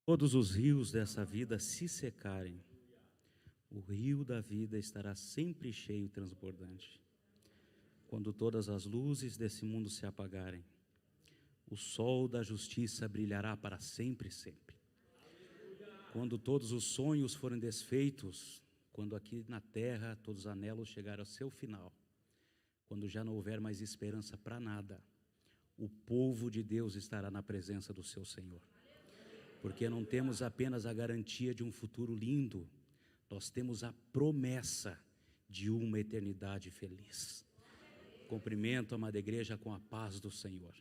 Todos os rios dessa vida se secarem, o rio da vida estará sempre cheio e transbordante. Quando todas as luzes desse mundo se apagarem, o sol da justiça brilhará para sempre e sempre. Quando todos os sonhos forem desfeitos, quando aqui na terra todos os anelos chegarem ao seu final, quando já não houver mais esperança para nada, o povo de Deus estará na presença do seu Senhor. Porque não temos apenas a garantia de um futuro lindo, nós temos a promessa de uma eternidade feliz. Cumprimento a amada igreja com a paz do Senhor.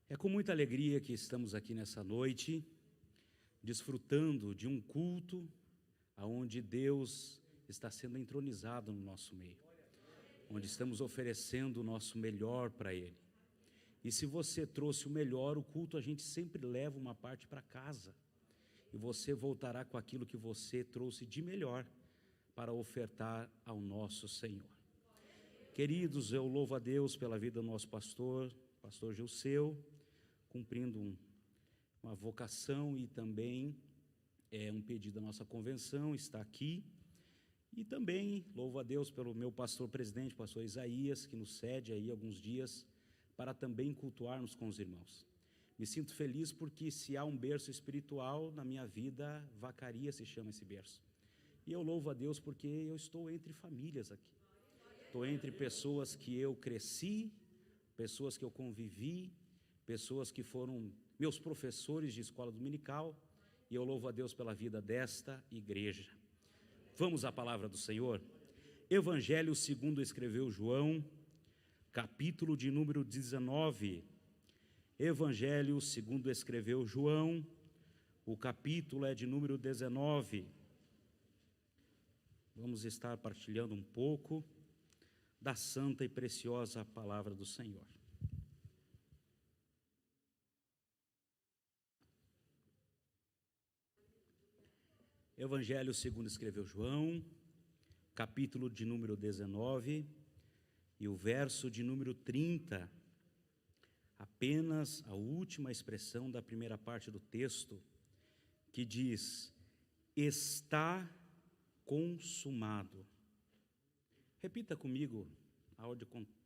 É com muita alegria que estamos aqui nessa noite, desfrutando de um culto onde Deus está sendo entronizado no nosso meio, onde estamos oferecendo o nosso melhor para Ele. E se você trouxe o melhor, o culto a gente sempre leva uma parte para casa, e você voltará com aquilo que você trouxe de melhor para ofertar ao nosso Senhor. Queridos, eu louvo a Deus pela vida do nosso pastor Gilceu, cumprindo uma vocação e também um pedido da nossa convenção, está aqui. E também louvo a Deus pelo meu pastor presidente, pastor Isaías, que nos cede aí alguns dias para também cultuarmos com os irmãos. Me sinto feliz porque se há um berço espiritual na minha vida, Vacaria se chama esse berço. E eu louvo a Deus porque eu estou entre famílias aqui. Estou entre pessoas que eu cresci, pessoas que eu convivi, pessoas que foram meus professores de escola dominical, e eu louvo a Deus pela vida desta igreja. Vamos à palavra do Senhor? Evangelho segundo escreveu João, capítulo de número 19. Evangelho segundo escreveu João, o capítulo é de número 19. Vamos estar partilhando um pouco da santa e preciosa palavra do Senhor. Evangelho segundo escreveu João, capítulo de número 19, e o verso de número 30, apenas a última expressão da primeira parte do texto, que diz: está consumado. Repita comigo, a hora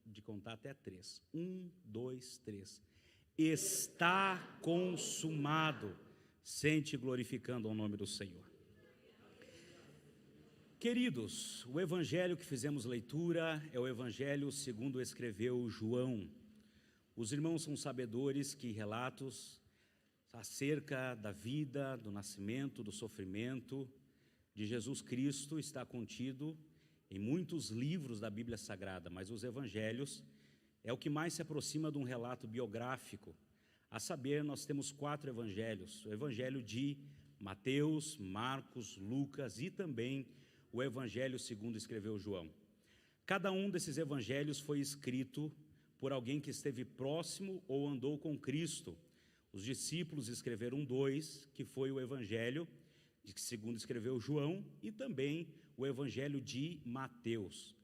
de contar até 3. 1, 2, 3. Está consumado. Sente glorificando ao nome do Senhor. Queridos, o evangelho que fizemos leitura é o evangelho segundo escreveu João. Os irmãos são sabedores que relatos acerca da vida, do nascimento, do sofrimento de Jesus Cristo está contido em muitos livros da Bíblia Sagrada, mas os evangelhos é o que mais se aproxima de um relato biográfico. A saber, nós temos 4 evangelhos: o evangelho de Mateus, Marcos, Lucas e também o evangelho segundo escreveu João. Cada um desses evangelhos foi escrito por alguém que esteve próximo ou andou com Cristo. Os discípulos escreveram 2, que foi o evangelho de segundo escreveu João e também o evangelho de Mateus.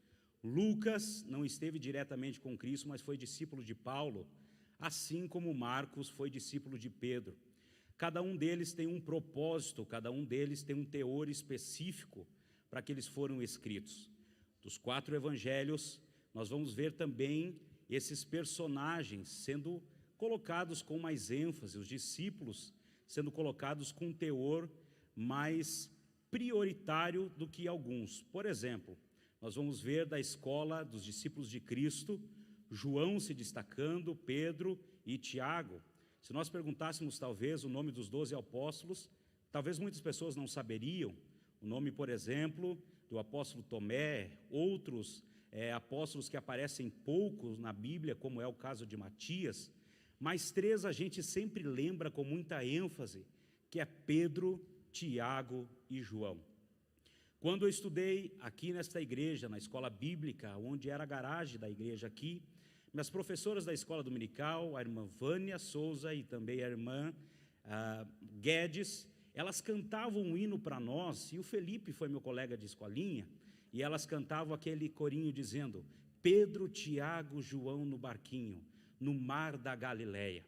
Lucas não esteve diretamente com Cristo, mas foi discípulo de Paulo, assim como Marcos foi discípulo de Pedro. Cada um deles tem um propósito, cada um deles tem um teor específico para que eles foram escritos. Dos 4 evangelhos, nós vamos ver também esses personagens sendo colocados com mais ênfase, os discípulos sendo colocados com um teor mais prioritário do que alguns. Por exemplo, nós vamos ver da escola dos discípulos de Cristo, João se destacando, Pedro e Tiago. Se nós perguntássemos talvez o nome dos 12 apóstolos, talvez muitas pessoas não saberiam. O nome, por exemplo, do apóstolo Tomé, outros apóstolos que aparecem poucos na Bíblia, como é o caso de Matias, mas 3 a gente sempre lembra com muita ênfase, que é Pedro, Tiago e João. Quando eu estudei aqui nesta igreja, na escola bíblica, onde era a garagem da igreja aqui, minhas professoras da escola dominical, a irmã Vânia Souza e também a irmã Guedes, elas cantavam um hino para nós, e o Felipe foi meu colega de escolinha, e elas cantavam aquele corinho dizendo: Pedro, Tiago, João no barquinho, no mar da Galileia.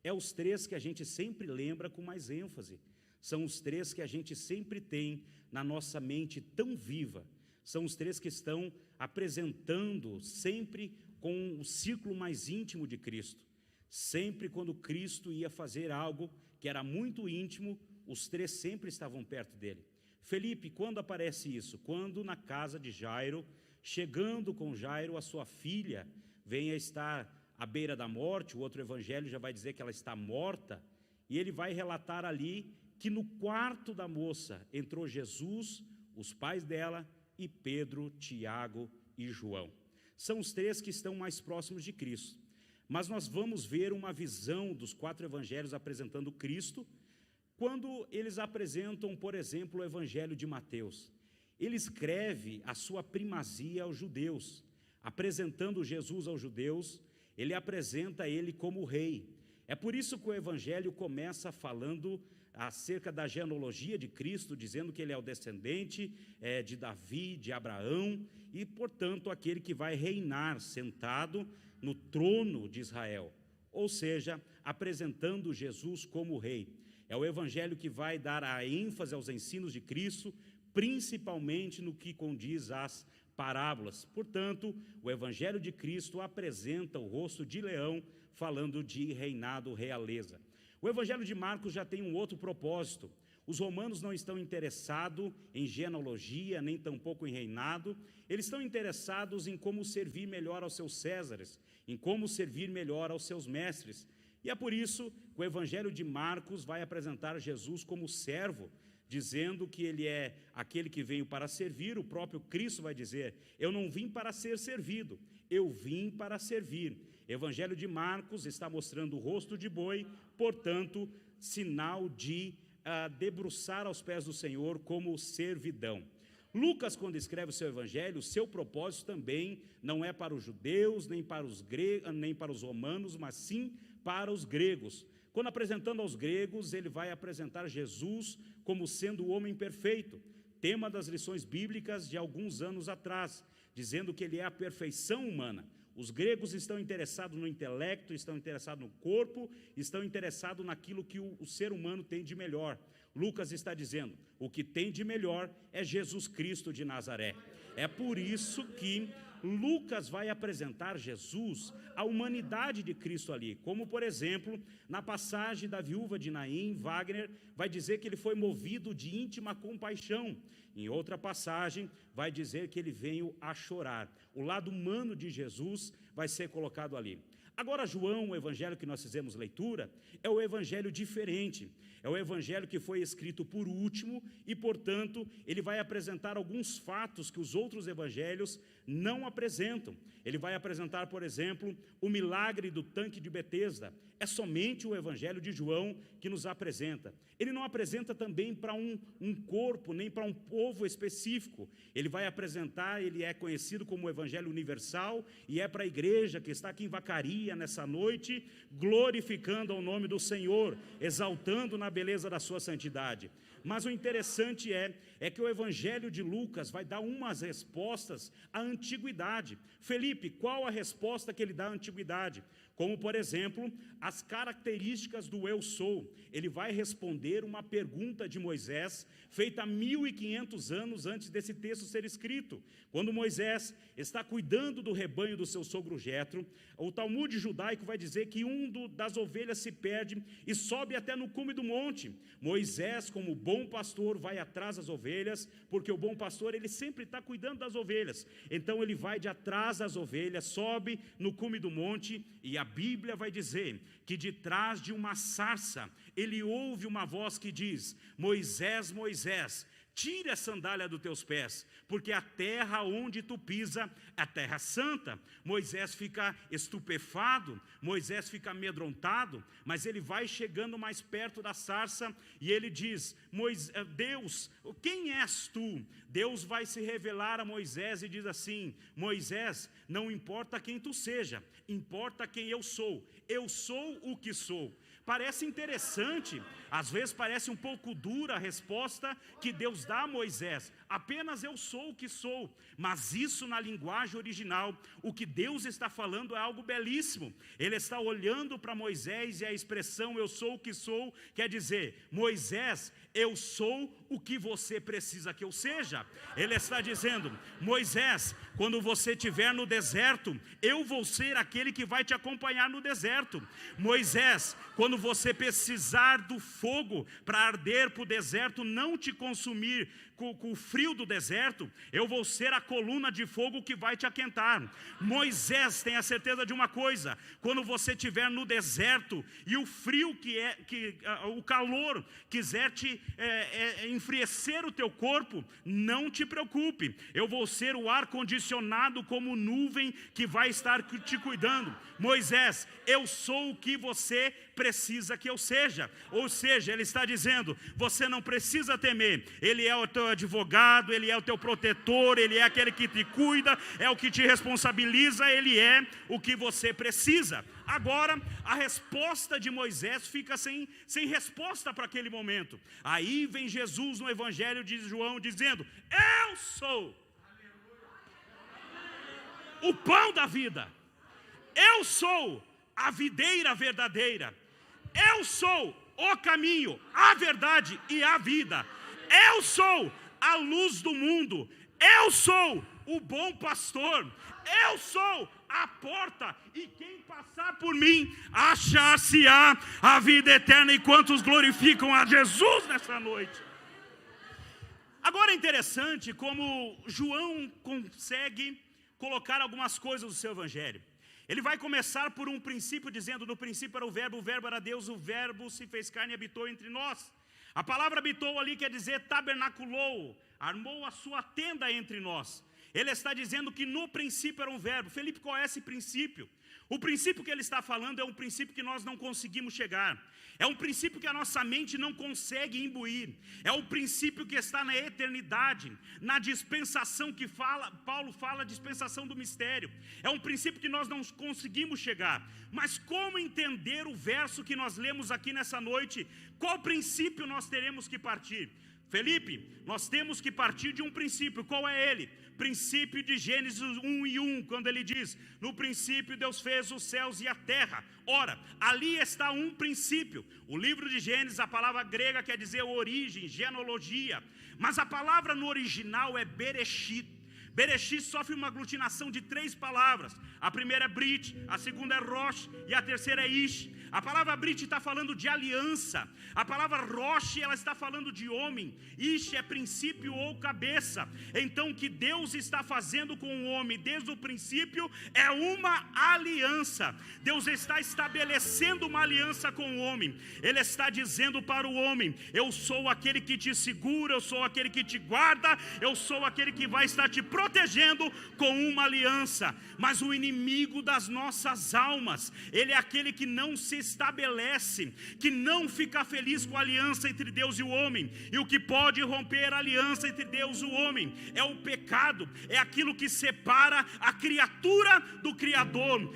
é os três que a gente sempre lembra com mais ênfase. São os três que a gente sempre tem na nossa mente tão viva. São os três que estão apresentando sempre com o círculo mais íntimo de Cristo. Sempre quando Cristo ia fazer algo que era muito íntimo, os três sempre estavam perto dele. Felipe, quando aparece isso? Quando na casa de Jairo, chegando com Jairo, a sua filha vem a estar à beira da morte, o outro evangelho já vai dizer que ela está morta, e ele vai relatar ali que no quarto da moça entrou Jesus, os pais dela, e Pedro, Tiago e João. São os três que estão mais próximos de Cristo. Mas nós vamos ver uma visão dos quatro evangelhos apresentando Cristo, quando eles apresentam, por exemplo, o evangelho de Mateus. Ele escreve a sua primazia aos judeus, apresentando Jesus aos judeus, ele apresenta ele como rei. É por isso que o evangelho começa falando acerca da genealogia de Cristo, dizendo que ele é o descendente de Davi, de Abraão, e, portanto, aquele que vai reinar sentado no trono de Israel, ou seja, apresentando Jesus como rei. É o evangelho que vai dar a ênfase aos ensinos de Cristo, principalmente no que condiz às parábolas. Portanto, o evangelho de Cristo apresenta o rosto de leão, falando de reinado, realeza. O evangelho de Marcos já tem um outro propósito. Os romanos não estão interessados em genealogia, nem tampouco em reinado. Eles estão interessados em como servir melhor aos seus césares, em como servir melhor aos seus mestres. E é por isso que o evangelho de Marcos vai apresentar Jesus como servo, dizendo que ele é aquele que veio para servir. O próprio Cristo vai dizer: eu não vim para ser servido, eu vim para servir. Evangelho de Marcos está mostrando o rosto de boi, portanto, sinal de debruçar aos pés do Senhor como servidão. Lucas, quando escreve o seu evangelho, o seu propósito também não é para os judeus, nem para os gregos, nem para os romanos, mas sim para os gregos. Quando apresentando aos gregos, ele vai apresentar Jesus como sendo o homem perfeito, tema das lições bíblicas de alguns anos atrás, dizendo que ele é a perfeição humana. Os gregos estão interessados no intelecto, estão interessados no corpo, estão interessados naquilo que o ser humano tem de melhor. Lucas está dizendo, o que tem de melhor é Jesus Cristo de Nazaré. É por isso que Lucas vai apresentar Jesus, a humanidade de Cristo ali, como, por exemplo, na passagem da viúva de Naim, Wagner vai dizer que ele foi movido de íntima compaixão. Em outra passagem, vai dizer que ele veio a chorar. O lado humano de Jesus vai ser colocado ali. Agora, João, o evangelho que nós fizemos leitura, é o evangelho diferente. É o evangelho que foi escrito por último e, portanto, ele vai apresentar alguns fatos que os outros evangelhos não apresentam. Ele vai apresentar, por exemplo, o milagre do tanque de Betesda. É somente o evangelho de João que nos apresenta. Ele não apresenta também para um corpo, nem para um povo específico. Ele vai apresentar, ele é conhecido como o evangelho universal, e é para a igreja que está aqui em Vacaria nessa noite, glorificando ao nome do Senhor, exaltando na beleza da sua santidade. Mas o interessante é que o evangelho de Lucas vai dar umas respostas à antiguidade. Felipe, qual a resposta que ele dá à antiguidade? Como, por exemplo, as características do eu sou. Ele vai responder uma pergunta de Moisés, feita há 1500 anos antes desse texto ser escrito. Quando Moisés está cuidando do rebanho do seu sogro Jetro, o Talmud judaico vai dizer que das ovelhas se perde e sobe até no cume do monte. Moisés, como bom pastor, vai atrás das ovelhas, porque o bom pastor, ele sempre está cuidando das ovelhas. Então ele vai de atrás das ovelhas, sobe no cume do monte, e a Bíblia vai dizer que de trás de uma sarça, ele ouve uma voz que diz: Moisés, Moisés, tire a sandália dos teus pés, porque a terra onde tu pisa é a terra santa. Moisés fica estupefado, Moisés fica amedrontado, mas ele vai chegando mais perto da sarça e ele diz: Deus, quem és tu? Deus vai se revelar a Moisés e diz assim: Moisés, não importa quem tu seja, importa quem eu sou. eu sou o que sou. Parece interessante, às vezes parece um pouco dura a resposta que Deus dá a Moisés. Apenas eu sou o que sou. Mas isso na linguagem original, o que Deus está falando é algo belíssimo. Ele está olhando para Moisés e a expressão eu sou o que sou quer dizer, Moisés, eu sou o que você precisa que eu seja. Ele está dizendo, Moisés, quando você estiver no deserto, eu vou ser aquele que vai te acompanhar no deserto. Moisés, quando você precisar do fogo para arder para o deserto, não te consumir com o frio do deserto, eu vou ser a coluna de fogo que vai te aquentar. Moisés, tenha certeza de uma coisa, quando você estiver no deserto e o frio o calor quiser te enfriar o teu corpo, não te preocupe, eu vou ser o ar-condicionado como nuvem que vai estar te cuidando. Moisés, eu sou o que você precisa que eu seja. Ou seja, ele está dizendo, você não precisa temer, ele é o teu advogado, ele é o teu protetor, ele é aquele que te cuida, é o que te responsabiliza, ele é o que você precisa. Agora, a resposta de Moisés fica sem resposta para aquele momento. Aí vem Jesus no Evangelho de João dizendo, eu sou o pão da vida, eu sou a videira verdadeira, eu sou o caminho, a verdade e a vida, eu sou a luz do mundo, eu sou o bom pastor, eu sou a porta, e quem passar por mim, achar-se-á a vida eterna. E quantos glorificam a Jesus nessa noite? Agora é interessante como João consegue colocar algumas coisas no seu evangelho. Ele vai começar por um princípio dizendo, no princípio era o verbo era Deus, o verbo se fez carne e habitou entre nós. A palavra habitou ali quer dizer tabernaculou, armou a sua tenda entre nós. Ele está dizendo que no princípio era um verbo. Felipe, qual é esse princípio? O princípio que ele está falando é um princípio que nós não conseguimos chegar. É um princípio que a nossa mente não consegue imbuir. É o princípio que está na eternidade, na dispensação que Paulo fala, dispensação do mistério. É um princípio que nós não conseguimos chegar. Mas como entender o verso que nós lemos aqui nessa noite? Qual princípio nós teremos que partir? Felipe, nós temos que partir de um princípio. Qual é ele? Princípio de Gênesis 1:1, quando ele diz, no princípio Deus fez os céus e a terra. Ora, ali está um princípio. O livro de Gênesis, a palavra grega quer dizer origem, genealogia, mas a palavra no original é Bereshit. Bereshit sofre uma aglutinação de 3 palavras. A primeira é Brit, a segunda é Rosh e a terceira é Ish. A palavra Brit está falando de aliança. A palavra Rosh, ela está falando de homem. Ish é princípio ou cabeça. Então o que Deus está fazendo com o homem desde o princípio é uma aliança. Deus está estabelecendo uma aliança com o homem. Ele está dizendo para o homem, eu sou aquele que te segura, eu sou aquele que te guarda, eu sou aquele que vai estar te protegendo com uma aliança. Mas o inimigo das nossas almas, ele é aquele que não se estabelece, que não fica feliz com a aliança entre Deus e o homem. E o que pode romper a aliança entre Deus e o homem é o pecado, é aquilo que separa a criatura do Criador,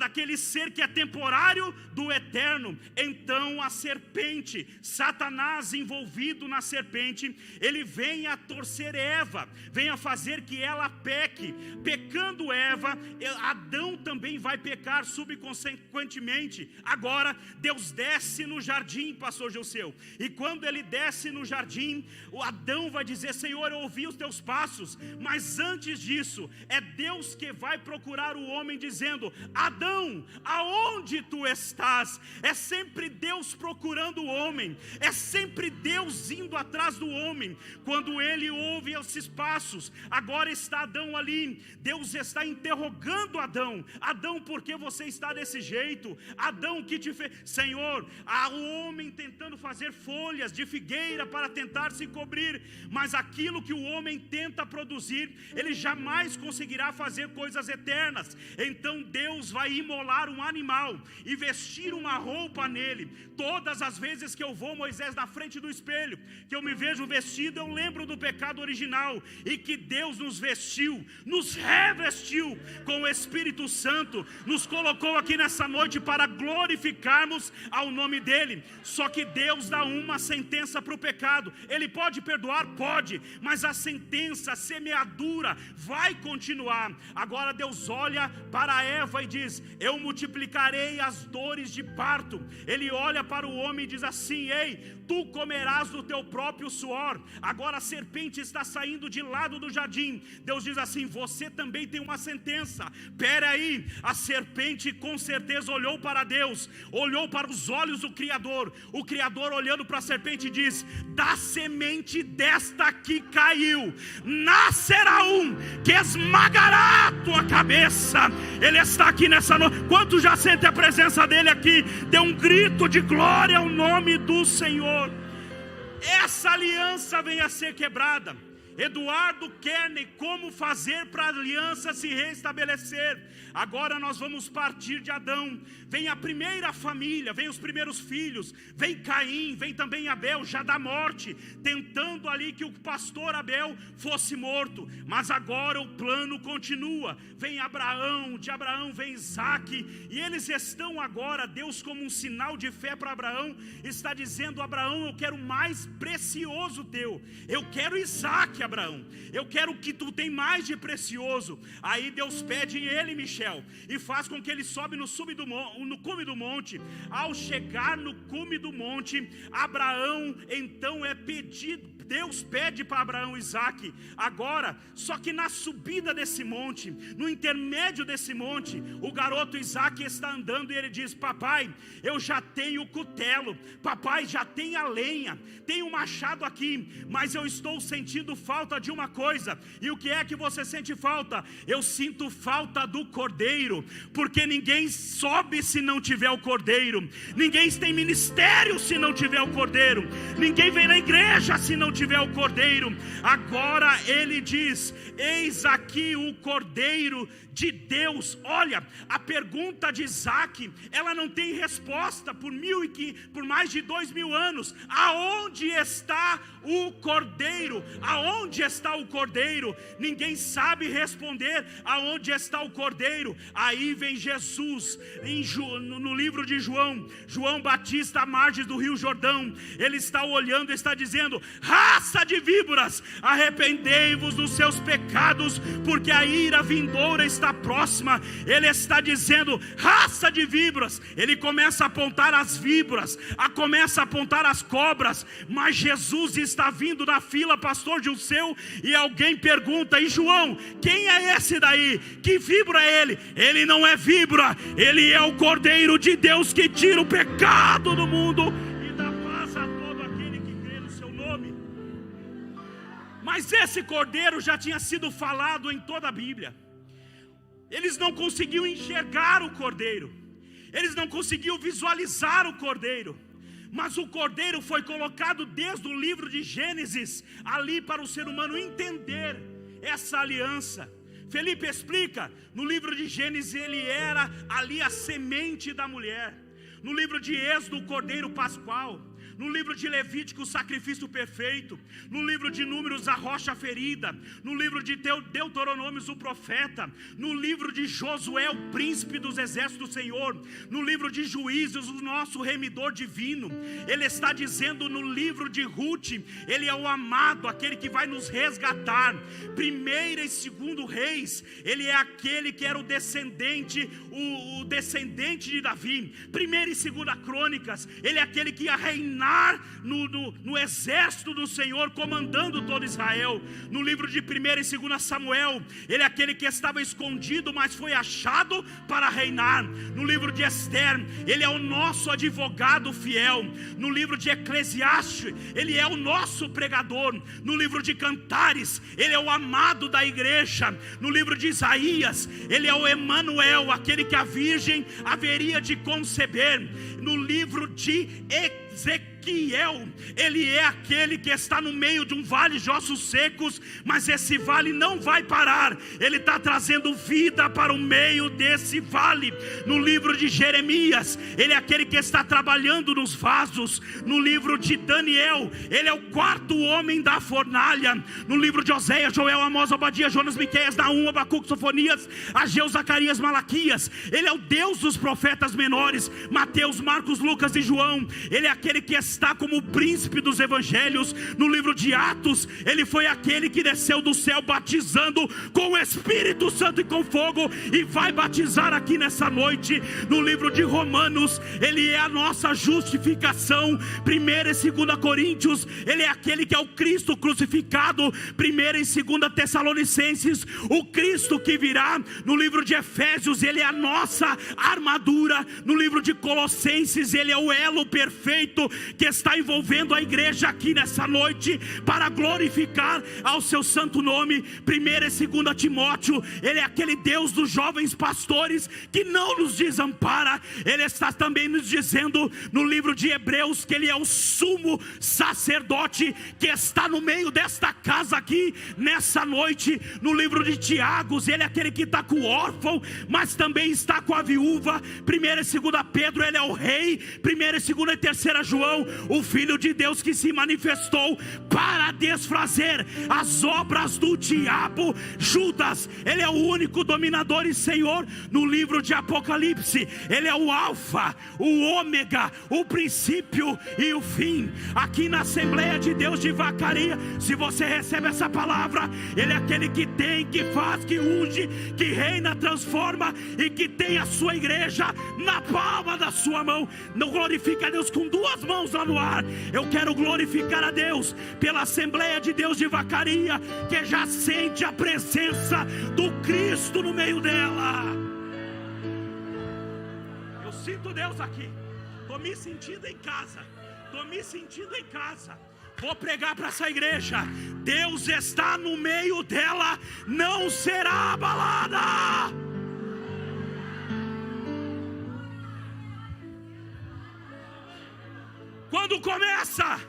daquele ser que é temporário do eterno. Então a serpente, Satanás envolvido na serpente, ele vem a torcer Eva, vem a fazer que ela peque. Pecando Eva, Adão também vai pecar subconsequentemente. Agora Deus desce no jardim, pastor Gilceu, e quando ele desce no jardim, o Adão vai dizer, Senhor, eu ouvi os teus passos. Mas antes disso, é Deus que vai procurar o homem dizendo, Adão, aonde tu estás? É sempre Deus procurando o homem, é sempre Deus indo atrás do homem. Quando ele ouve esses passos, agora está Adão ali, Deus está interrogando Adão, Adão, por que você está desse jeito? Adão, que te fez? Senhor, há um homem tentando fazer folhas de figueira para tentar se cobrir, mas aquilo que o homem tenta produzir, ele jamais conseguirá fazer coisas eternas. Então Deus vai imolar um animal e vestir uma roupa nele. Todas as vezes que eu vou, Moisés, na frente do espelho, que eu me vejo vestido, eu lembro do pecado original, e que Deus Deus nos vestiu, nos revestiu com o Espírito Santo, nos colocou aqui nessa noite para glorificarmos ao nome dEle. Só que Deus dá uma sentença para o pecado. Ele pode perdoar? Pode, mas a sentença, a semeadura vai continuar. Agora Deus olha para Eva e diz: eu multiplicarei as dores de parto. Ele olha para o homem e diz assim: ei, tu comerás do teu próprio suor. Agora a serpente está saindo de lado do jardim. Deus diz assim: você também tem uma sentença. Pera aí, a serpente com certeza olhou para Deus, olhou para os olhos do Criador. O Criador olhando para a serpente diz: da semente desta que caiu nascerá um que esmagará a tua cabeça. Ele está aqui nessa noite. Quantos já sentem a presença dele aqui? Dê um grito de glória ao nome do Senhor. Essa aliança vem a ser quebrada. Eduardo Kearney, como fazer para a aliança se restabelecer? Agora nós vamos partir de Adão. Vem a primeira família, vem os primeiros filhos, vem Caim, vem também Abel, já da morte, tentando ali que o pastor Abel fosse morto. Mas agora o plano continua. Vem Abraão, de Abraão vem Isaac, e eles estão agora, Deus como um sinal de fé para Abraão, está dizendo: Abraão, eu quero mais precioso teu, eu quero Isaac, Abraão, eu quero o que tu tem mais de precioso. Aí Deus pede ele, Michel, e faz com que ele sobe no cume do monte. Ao chegar no cume do monte, Abraão então é pedido, Deus pede para Abraão Isaac. Agora, só que na subida desse monte, no intermédio desse monte, o garoto Isaac está andando e ele diz: papai, eu já tenho o cutelo, papai, já tem a lenha, tem o machado aqui, mas eu estou sentindo falta de uma coisa. E o que é que você sente falta? Eu sinto falta do cordeiro, porque ninguém sobe se não tiver o cordeiro, ninguém tem ministério se não tiver o cordeiro, ninguém vem na igreja se não tiver o cordeiro. Agora ele diz: eis aqui o cordeiro de Deus. Olha, a pergunta de Isaac, ela não tem resposta por mais de 2000 anos. Aonde está o cordeiro? Aonde está o cordeiro? Ninguém sabe responder aonde está o cordeiro. Aí vem Jesus no livro de João Batista, à margem do rio Jordão. Ele está olhando e está dizendo: raça de víboras, arrependei-vos dos seus pecados, porque a ira vindoura está próxima. Ele está dizendo: raça de víboras. Ele começa a apontar as víboras, começa a apontar as cobras, mas Jesus está vindo na fila, pastor Gilceu, e alguém pergunta: e João, quem é esse daí? Que víbora é ele? Ele não é víbora, ele é o Cordeiro de Deus que tira o pecado do mundo e dá paz a todo aquele que crê no seu nome. Mas esse cordeiro já tinha sido falado em toda a Bíblia. Eles não conseguiam enxergar o cordeiro, eles não conseguiam visualizar o cordeiro, mas o cordeiro foi colocado desde o livro de Gênesis ali para o ser humano entender essa aliança. Felipe explica, no livro de Gênesis ele era ali a semente da mulher, no livro de Êxodo o cordeiro pascual, no livro de Levítico o sacrifício perfeito, no livro de Números a rocha ferida, no livro de Deuteronômios o profeta, no livro de Josué o príncipe dos exércitos do Senhor, no livro de Juízes o nosso remidor divino. Ele está dizendo no livro de Ruth, ele é o amado, aquele que vai nos resgatar. Primeira e segundo Reis, ele é aquele que era o descendente de Davi. Primeira e segunda Crônicas, ele é aquele que ia reinar no exército do Senhor, comandando todo Israel. No livro de 1 e 2 Samuel, ele é aquele que estava escondido, mas foi achado para reinar. No livro de Esther, ele é o nosso advogado fiel. No livro de Eclesiastes, ele é o nosso pregador. No livro de Cantares, ele é o amado da igreja. No livro de Isaías, ele é o Emanuel, aquele que a virgem haveria de conceber. No livro de Ezequiel, Ezequiel, ele é aquele que está no meio de um vale de ossos secos, mas esse vale não vai parar, ele está trazendo vida para o meio desse vale. No livro de Jeremias, ele é aquele que está trabalhando nos vasos. No livro de Daniel, ele é o quarto homem da fornalha. No livro de Oséias, Joel, Amós, Obadias, Jonas, Miqueias, Naum, Abacuque, Sofonias, Ageu, Zacarias, Malaquias, ele é o Deus dos profetas menores. Mateus, Marcos, Lucas e João, ele é aquele que está como o príncipe dos evangelhos. No livro de Atos, ele foi aquele que desceu do céu batizando com o Espírito Santo e com fogo, e vai batizar aqui nessa noite. No livro de Romanos, ele é a nossa justificação. 1 e 2 Coríntios, ele é aquele que é o Cristo crucificado. 1 e 2 Tessalonicenses, o Cristo que virá. No livro de Efésios, ele é a nossa armadura. No livro de Colossenses, ele é o elo perfeito que está envolvendo a igreja aqui nessa noite para glorificar ao seu santo nome. 1 e 2 Timóteo, ele é aquele Deus dos jovens pastores que não nos desampara. Ele está também nos dizendo no livro de Hebreus que ele é o sumo sacerdote que está no meio desta casa aqui nessa noite. No livro de Tiago, ele é aquele que está com o órfão, mas também está com a viúva. 1 e 2 Pedro, ele é o rei. 1 e 2 e 3 João, o Filho de Deus que se manifestou para desfazer as obras do diabo. Judas, ele é o único dominador e senhor. No livro de Apocalipse, ele é o alfa, o ômega, o princípio e o fim. Aqui na Assembleia de Deus de Vacaria, se você recebe essa palavra, ele é aquele que tem, que faz, que unge, que reina, transforma e que tem a sua igreja na palma da sua mão. Não glorifica a Deus com duas mãos lá no ar. Eu quero glorificar a Deus pela Assembleia de Deus de Vacaria, que já sente a presença do Cristo no meio dela. Eu sinto Deus aqui. Estou me sentindo em casa. Estou me sentindo em casa. Vou pregar para essa igreja. Deus está no meio dela, não será abalada. Quando começa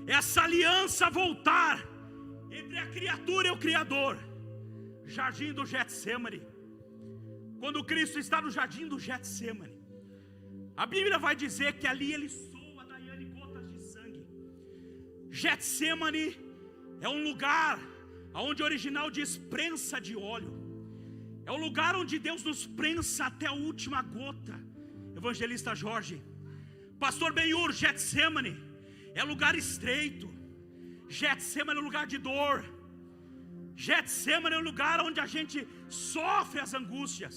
essa aliança voltar entre a criatura e o Criador, jardim do Getsemane. Quando Cristo está no jardim do Getsemane, a Bíblia vai dizer que ali ele soa da Daiane gotas de sangue. Getsemane é um lugar onde o original diz prensa de óleo. É o lugar onde Deus nos prensa até a última gota. Evangelista Jorge, Pastor Benhur, Getsemane é lugar estreito. Getsemane é lugar de dor. Getsemane é um lugar onde a gente sofre as angústias.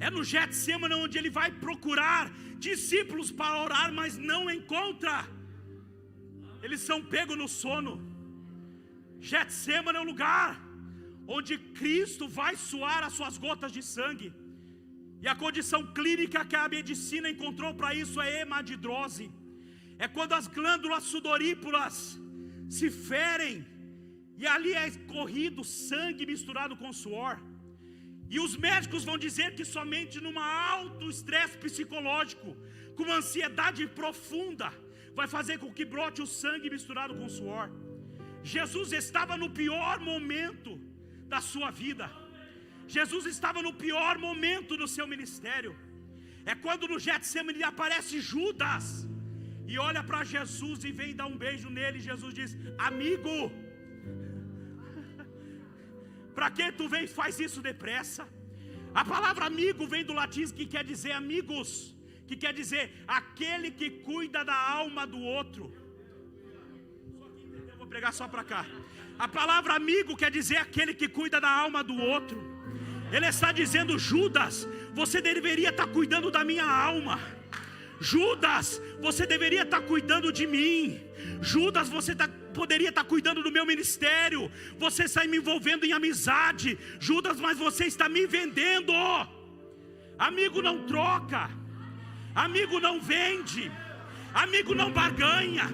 É no Getsemane onde ele vai procurar discípulos para orar, mas não encontra. Eles são pegos no sono. Getsemane é um lugar onde Cristo vai suar as suas gotas de sangue. E a condição clínica que a medicina encontrou para isso é hemadidrose. É quando as glândulas sudoríparas se ferem e ali é escorrido sangue misturado com suor. E os médicos vão dizer que somente numa alto estresse psicológico, com uma ansiedade profunda, vai fazer com que brote o sangue misturado com suor. Jesus estava no pior momento da sua vida. Jesus estava no pior momento do seu ministério. É quando no Getsemane aparece Judas e olha para Jesus e vem dar um beijo nele. Jesus diz: amigo, para que tu vem e faz isso depressa? A palavra amigo vem do latim que quer dizer amigos, que quer dizer aquele que cuida da alma do outro. Só que entendeu? Vou pregar só para cá. A palavra amigo quer dizer aquele que cuida da alma do outro. Ele está dizendo: Judas, você deveria estar cuidando da minha alma. Judas, você deveria estar cuidando de mim. Judas, você poderia estar cuidando do meu ministério. Você está me envolvendo em amizade. Judas, mas você está me vendendo. Amigo não troca, amigo não vende, amigo não barganha,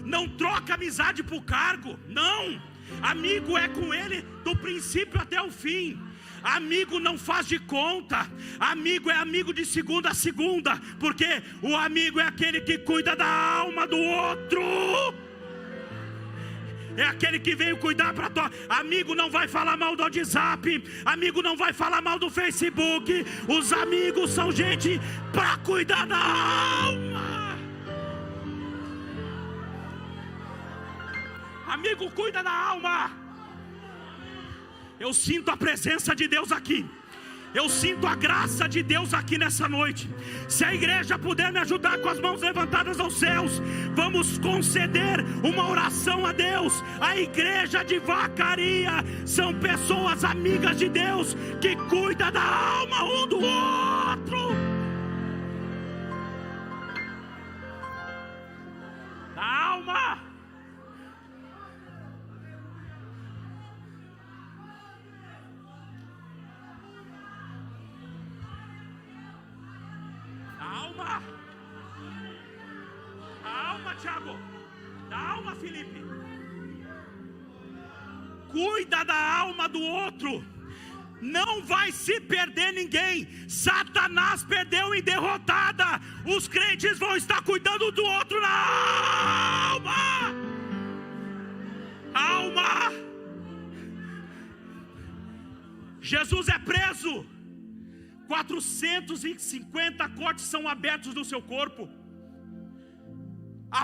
não troca amizade por cargo. Não, amigo é com ele do princípio até o fim. Amigo não faz de conta. Amigo é amigo de segunda a segunda, porque o amigo é aquele que cuida da alma do outro. É aquele que veio cuidar para tua. Amigo não vai falar mal do WhatsApp. Amigo não vai falar mal do Facebook. Os amigos são gente para cuidar da alma. Amigo cuida da alma. Eu sinto a presença de Deus aqui. Eu sinto a graça de Deus aqui nessa noite. Se a igreja puder me ajudar com as mãos levantadas aos céus, vamos conceder uma oração a Deus. A igreja de Vacaria são pessoas amigas de Deus, que cuidam da alma um do outro. Da alma. A alma, Tiago. Da alma, Felipe. Cuida da alma do outro. Não vai se perder ninguém. Satanás perdeu em derrotada. Os crentes vão estar cuidando do outro na alma. Alma. Jesus é preso. 450 cortes são abertos no seu corpo.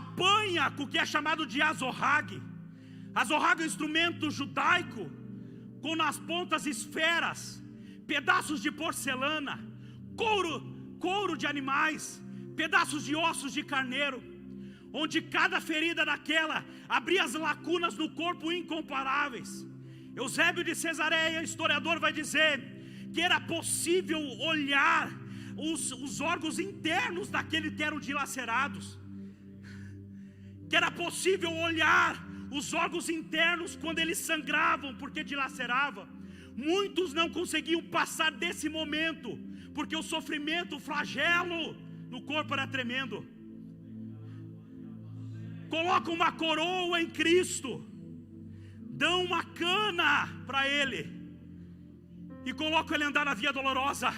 Apanha com o que é chamado de azorrague. Azorrague é um instrumento judaico com nas pontas esferas, pedaços de porcelana, couro de animais, pedaços de ossos de carneiro, onde cada ferida daquela abria as lacunas no corpo incomparáveis. Eusébio de Cesareia, historiador, vai dizer que era possível olhar os órgãos internos daquele que eram dilacerados, que era possível olhar os órgãos internos quando eles sangravam, porque dilaceravam. Muitos não conseguiam passar desse momento, porque o sofrimento, o flagelo no corpo era tremendo. Colocam uma coroa em Cristo, dão uma cana para ele e colocam ele a andar na via dolorosa.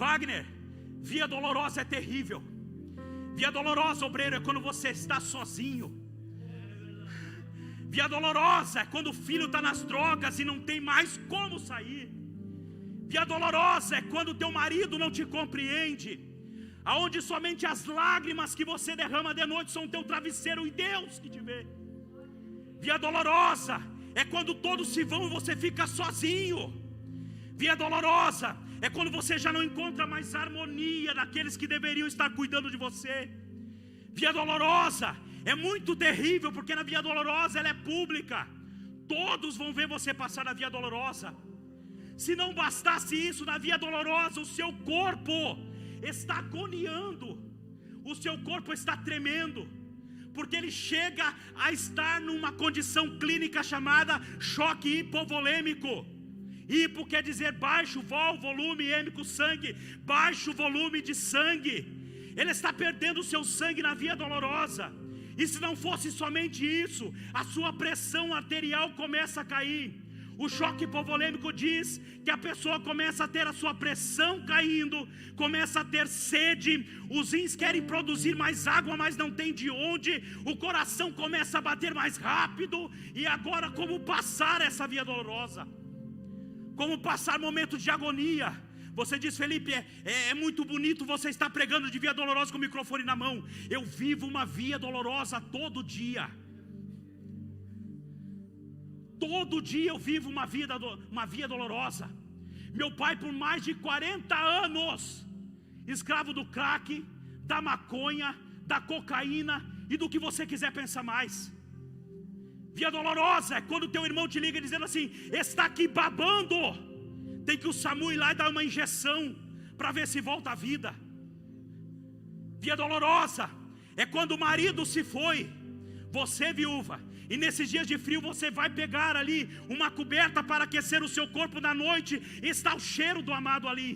Wagner, via dolorosa é terrível. Via dolorosa, obreiro, é quando você está sozinho. Via dolorosa é quando o filho está nas drogas e não tem mais como sair. Via dolorosa é quando o teu marido não te compreende, aonde somente as lágrimas que você derrama de noite são o teu travesseiro e Deus que te vê. Via dolorosa é quando todos se vão e você fica sozinho. Via dolorosa é quando você já não encontra mais harmonia daqueles que deveriam estar cuidando de você. Via dolorosa é muito terrível, porque na via dolorosa ela é pública. Todos vão ver você passar na via dolorosa. Se não bastasse isso, na via dolorosa o seu corpo está agoniando, o seu corpo está tremendo, porque ele chega a estar numa condição clínica chamada choque hipovolêmico. Hipo quer dizer baixo, volume, êmico, sangue, baixo volume de sangue. Ele está perdendo o seu sangue na via dolorosa. E se não fosse somente isso, a sua pressão arterial começa a cair. O choque hipovolêmico diz que a pessoa começa a ter a sua pressão caindo, começa a ter sede, os rins querem produzir mais água, mas não tem de onde, o coração começa a bater mais rápido. E agora, como passar essa via dolorosa? Como passar momentos de agonia? Você diz, Felipe, é muito bonito você estar pregando de via dolorosa com o microfone na mão. Eu vivo uma via dolorosa todo dia. Todo dia eu vivo uma via dolorosa. Meu pai, por mais de 40 anos, escravo do crack, da maconha, da cocaína e do que você quiser pensar mais. Via dolorosa é quando teu irmão te liga dizendo assim: está aqui babando, tem que o SAMU ir lá e dar uma injeção para ver se volta à vida. Via dolorosa é quando o marido se foi, você viúva, e nesses dias de frio você vai pegar ali uma coberta para aquecer o seu corpo na noite, e está o cheiro do amado ali.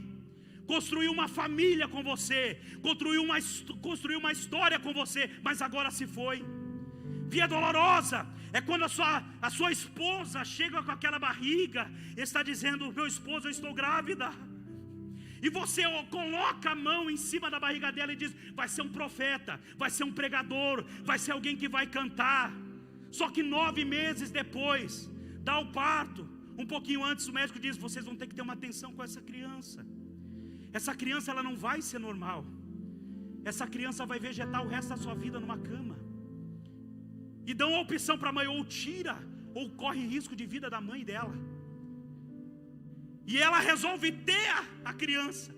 Construiu uma família com você, construiu uma história com você, mas agora se foi. Via dolorosa é quando a sua esposa chega com aquela barriga e está dizendo: meu esposo, eu estou grávida. E você coloca a mão em cima da barriga dela e diz: vai ser um profeta, vai ser um pregador, vai ser alguém que vai cantar. Só que 9 meses depois, dá o parto. Um pouquinho antes o médico diz: vocês vão ter que ter uma atenção com essa criança. Essa criança ela não vai ser normal. Essa criança vai vegetar o resto da sua vida numa cama. E dão a opção para a mãe: ou tira, ou corre risco de vida da mãe dela. E ela resolve ter a criança.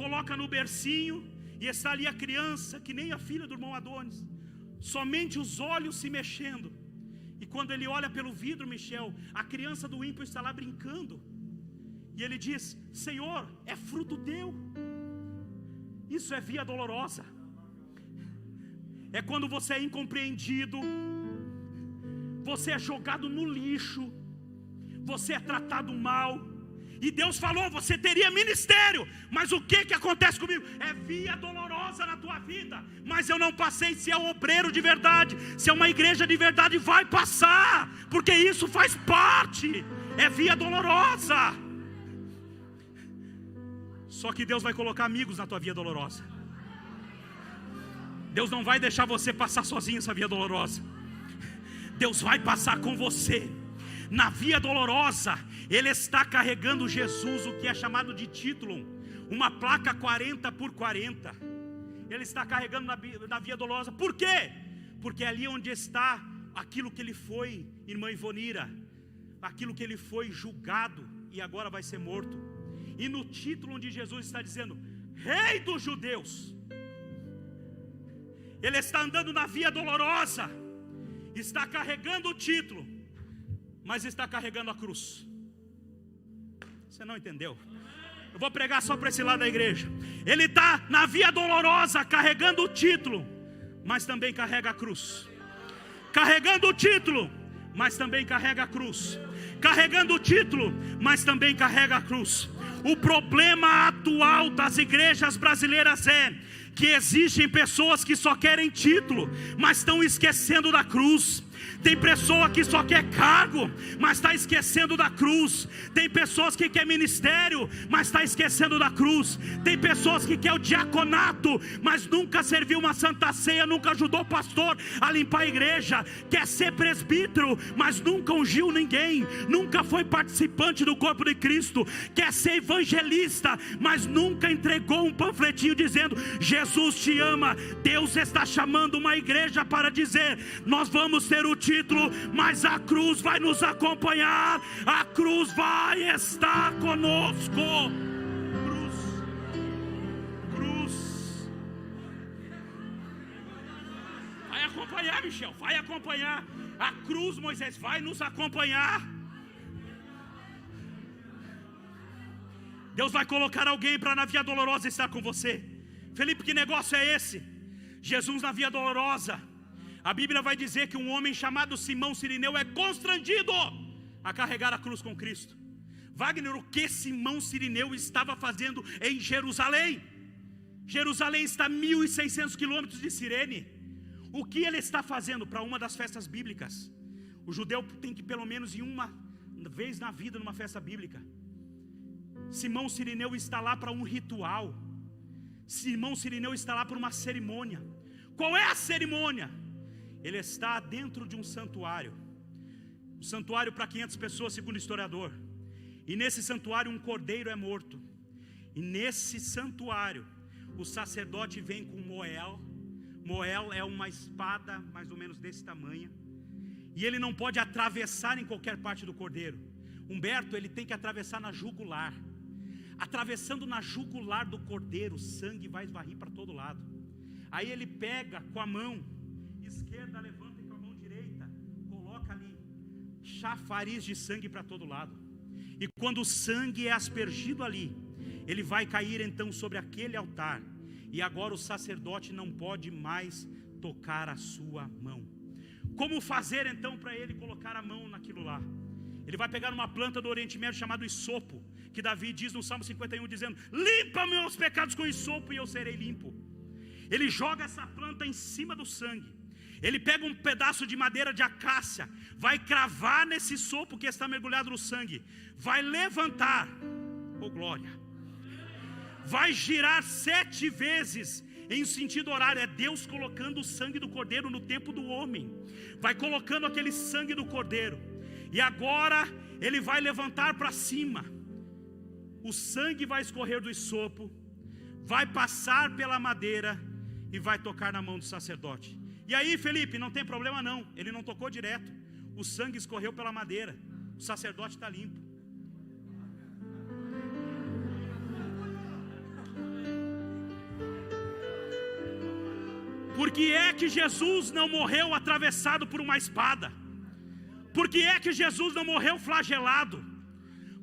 Coloca no bercinho, e está ali a criança, que nem a filha do irmão Adonis, somente os olhos se mexendo. E quando ele olha pelo vidro, Michel, a criança do ímpio está lá brincando. E ele diz: Senhor, é fruto teu. Isso é via dolorosa. É quando você é incompreendido, você é jogado no lixo, você é tratado mal. E Deus falou: você teria ministério. Mas o que acontece comigo? É via dolorosa na tua vida. Mas eu não passei. Se é um obreiro de verdade, se é uma igreja de verdade, vai passar, porque isso faz parte. É via dolorosa. Só que Deus vai colocar amigos na tua via dolorosa. Deus não vai deixar você passar sozinho essa via dolorosa. Deus vai passar com você. Na via dolorosa, Ele está carregando Jesus, o que é chamado de título, uma placa 40x40. Ele está carregando na via dolorosa. Por quê? Porque é ali onde está aquilo que Ele foi, irmã Ivonira, aquilo que Ele foi julgado e agora vai ser morto. E no título onde Jesus está dizendo: Rei dos Judeus. Ele está andando na via dolorosa, está carregando o título, mas está carregando a cruz. Você não entendeu? Eu vou pregar só para esse lado da igreja. Ele está na via dolorosa, carregando o título, mas também carrega a cruz. Carregando o título, mas também carrega a cruz. Carregando o título, mas também carrega a cruz. O problema atual das igrejas brasileiras é que existem pessoas que só querem título, mas estão esquecendo da cruz. Tem pessoa que só quer cargo, mas está esquecendo da cruz. Tem pessoas que quer ministério, mas está esquecendo da cruz. Tem pessoas que quer o diaconato, mas nunca serviu uma santa ceia, nunca ajudou o pastor a limpar a igreja. Quer ser presbítero, mas nunca ungiu ninguém, nunca foi participante do corpo de Cristo. Quer ser evangelista, mas nunca entregou um panfletinho dizendo: Jesus te ama. Deus está chamando uma igreja para dizer: nós vamos ter o título, mas a cruz vai nos acompanhar. A cruz vai estar conosco. Cruz vai acompanhar, Michel, vai acompanhar. A cruz, Moisés, vai nos acompanhar. Deus vai colocar alguém para na via dolorosa estar com você. Felipe, que negócio é esse? Jesus na via dolorosa. A Bíblia vai dizer que um homem chamado Simão Cirineu é constrangido a carregar a cruz com Cristo. Wagner, o que Simão Cirineu estava fazendo em Jerusalém? Jerusalém está a 1.600 quilômetros de Cirene. O que ele está fazendo para uma das festas bíblicas? O judeu tem que pelo menos ir uma vez na vida numa festa bíblica. Simão Cirineu está lá para um ritual. Simão Cirineu está lá para uma cerimônia. Qual é a cerimônia? Ele está dentro de um santuário. Um santuário para 500 pessoas, segundo o historiador. E nesse santuário um cordeiro é morto. E nesse santuário o sacerdote vem com moel. Moel é uma espada mais ou menos desse tamanho. E ele não pode atravessar em qualquer parte do cordeiro. Humberto, ele tem que atravessar na jugular. Atravessando na jugular do cordeiro, o sangue vai esvarrir para todo lado. Aí ele pega com a mão esquerda, levanta, e com a mão direita coloca ali chafariz de sangue para todo lado. E quando o sangue é aspergido ali, ele vai cair então sobre aquele altar. E agora o sacerdote não pode mais tocar a sua mão. Como fazer então para ele colocar a mão naquilo lá? Ele vai pegar uma planta do Oriente Médio chamado isopo, que Davi diz no Salmo 51 dizendo: limpa meus pecados com isopo e eu serei limpo. Ele joga essa planta em cima do sangue. Ele pega um pedaço de madeira de acácia, vai cravar nesse sopo que está mergulhado no sangue, vai levantar, oh glória, vai girar 7 vezes em sentido horário. É Deus colocando o sangue do cordeiro no tempo do homem, vai colocando aquele sangue do cordeiro, e agora ele vai levantar para cima. O sangue vai escorrer do sopo, vai passar pela madeira e vai tocar na mão do sacerdote. E aí, Felipe, não tem problema não, ele não tocou direto, o sangue escorreu pela madeira, o sacerdote está limpo. Por que é que Jesus não morreu atravessado por uma espada? Por que é que Jesus não morreu flagelado?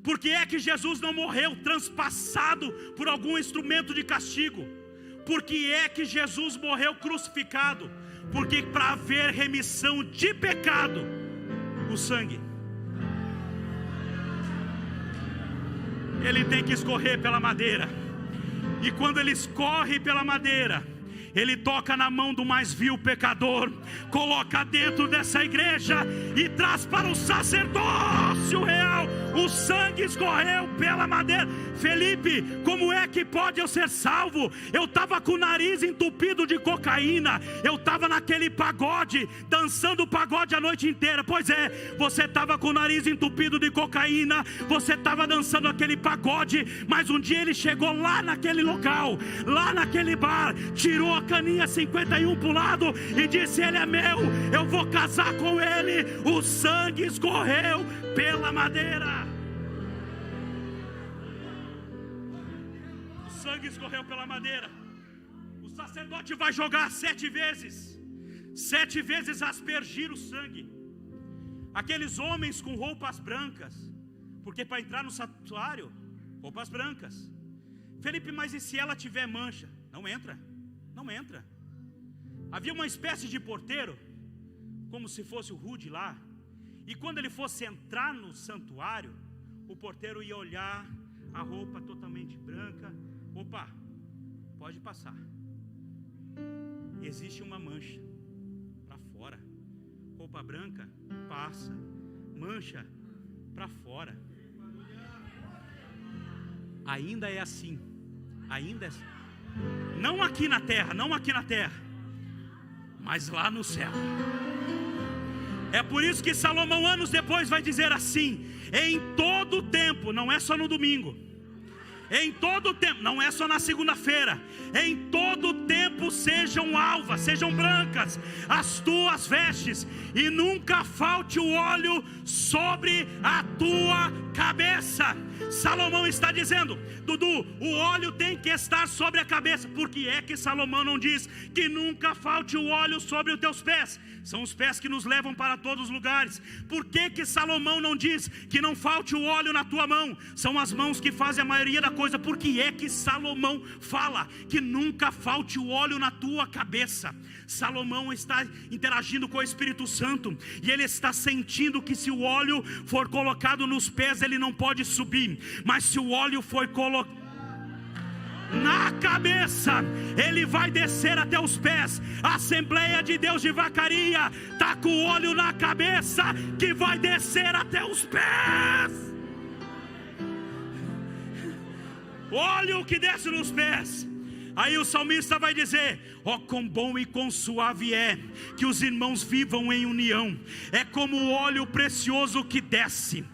Por que é que Jesus não morreu transpassado por algum instrumento de castigo? Por que é que Jesus morreu crucificado? Porque para haver remissão de pecado, o sangue, ele tem que escorrer pela madeira. E quando ele escorre pela madeira, ele toca na mão do mais vil pecador, coloca dentro dessa igreja e traz para o sacerdócio real. O sangue escorreu pela madeira. Felipe, como é que pode eu ser salvo? Eu estava com o nariz entupido de cocaína, eu estava naquele pagode, dançando pagode a noite inteira. Pois é, você estava com o nariz entupido de cocaína, você estava dançando aquele pagode, mas um dia ele chegou lá naquele local, lá naquele bar, tirou a caninha 51 para o lado e disse: ele é meu, eu vou casar com ele. O sangue escorreu pela madeira. O sangue escorreu pela madeira. O sacerdote vai jogar 7 vezes, 7 vezes aspergir o sangue. Aqueles homens com roupas brancas, porque para entrar no santuário, roupas brancas. Felipe, mas e se ela tiver mancha? Não entra. Não entra. Havia uma espécie de porteiro, como se fosse o Rude lá, e quando ele fosse entrar no santuário, o porteiro ia olhar a roupa totalmente branca. Opa, pode passar. Existe uma mancha para fora. Roupa branca, passa. Mancha para fora. Ainda é assim. Ainda é assim. Não aqui na terra, não aqui na terra, mas lá no céu. É por isso que Salomão anos depois vai dizer assim: em todo tempo, não é só no domingo, em todo tempo, não é só na segunda-feira, em todo tempo sejam alvas, sejam brancas as tuas vestes, e nunca falte o óleo sobre a tua cabeça. Salomão está dizendo: Dudu, o óleo tem que estar sobre a cabeça. Por que é que Salomão não diz que nunca falte o óleo sobre os teus pés? São os pés que nos levam para todos os lugares. Por que que Salomão não diz que não falte o óleo na tua mão? São as mãos que fazem a maioria da coisa. Por que é que Salomão fala que nunca falte o óleo na tua cabeça? Salomão está interagindo com o Espírito Santo, e ele está sentindo que se o óleo for colocado nos pés, ele não pode subir, mas se o óleo for colocado na cabeça, ele vai descer até os pés. A Assembleia de Deus de Vacaria está com o óleo na cabeça, que vai descer até os pés. Óleo que desce nos pés. Aí o salmista vai dizer: ó, quão bom e quão suave é que os irmãos vivam em união. É como o óleo precioso que desce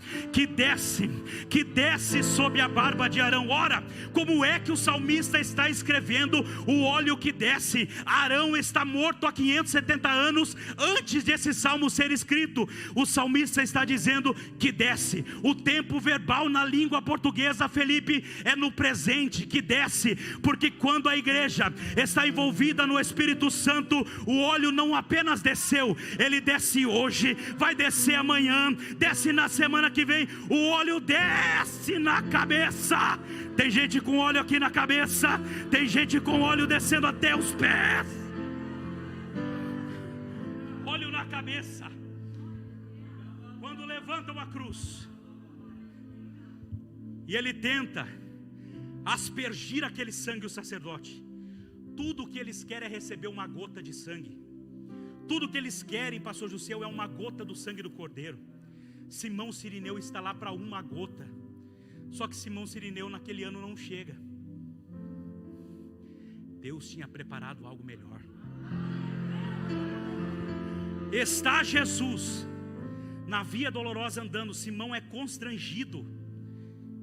sobre a barba de Arão. Ora, como é que o salmista está escrevendo o óleo que desce? Arão está morto há 570 anos antes desse salmo ser escrito. O salmista está dizendo que desce. O tempo verbal na língua portuguesa, Felipe, é no presente, que desce, porque quando a igreja está envolvida no Espírito Santo, o óleo não apenas desceu, ele desce hoje, vai descer amanhã, desce na semana que vem. O óleo desce na cabeça. Tem gente com óleo aqui na cabeça, tem gente com óleo descendo até os pés. Óleo na cabeça. Quando levanta uma cruz e ele tenta aspergir aquele sangue, o sacerdote, tudo o que eles querem é receber uma gota de sangue. Tudo que eles querem, pastor Jusceu, é uma gota do sangue do Cordeiro. Simão Cirineu está lá para uma gota. Só que Simão Cirineu naquele ano não chega. Deus tinha preparado algo melhor. Está Jesus na via dolorosa andando. Simão é constrangido.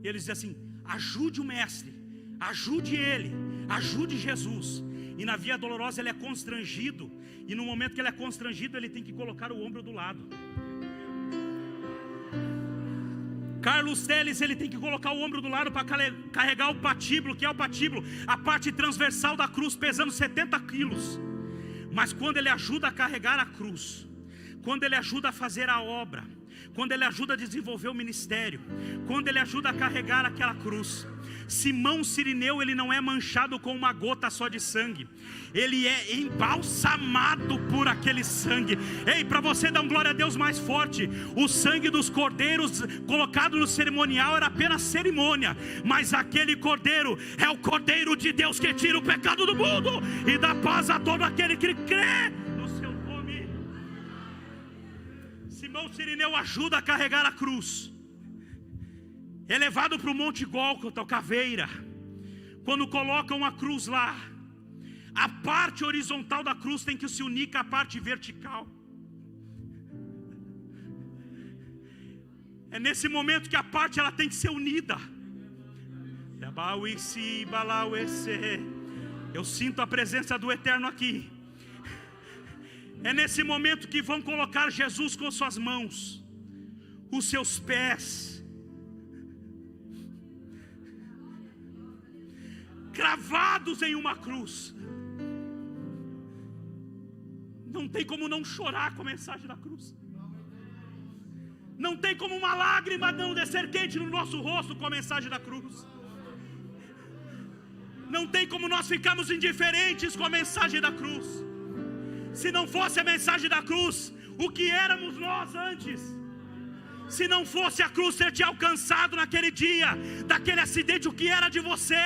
E ele diz assim: ajude o mestre, ajude ele, ajude Jesus. E na via dolorosa ele é constrangido. E no momento que ele é constrangido, ele tem que colocar o ombro do lado. Carlos Teles, ele tem que colocar o ombro do lado para carregar o patíbulo. Que é o patíbulo? A parte transversal da cruz, pesando 70 quilos. Mas quando ele ajuda a carregar a cruz, quando ele ajuda a fazer a obra, quando ele ajuda a desenvolver o ministério, quando ele ajuda a carregar aquela cruz, Simão Cirineu, ele não é manchado com uma gota só de sangue, ele é embalsamado por aquele sangue. Ei, para você dar um glória a Deus mais forte, o sangue dos cordeiros colocado no cerimonial era apenas cerimônia, mas aquele cordeiro é o Cordeiro de Deus que tira o pecado do mundo e dá paz a todo aquele que crê no seu nome. Simão Cirineu ajuda a carregar a cruz. É levado para o Monte Gólgota, caveira. Quando colocam a cruz lá, a parte horizontal da cruz tem que se unir com a parte vertical. É nesse momento que a parte ela tem que ser unida. Eu sinto a presença do Eterno aqui. É nesse momento que vão colocar Jesus com suas mãos, os seus pés cravados em uma cruz. Não tem como não chorar com a mensagem da cruz. Não tem como uma lágrima não descer quente no nosso rosto com a mensagem da cruz. Não tem como nós ficarmos indiferentes com a mensagem da cruz. Se não fosse a mensagem da cruz, o que éramos nós antes? Se não fosse a cruz ter te alcançado naquele dia, daquele acidente, o que era de você?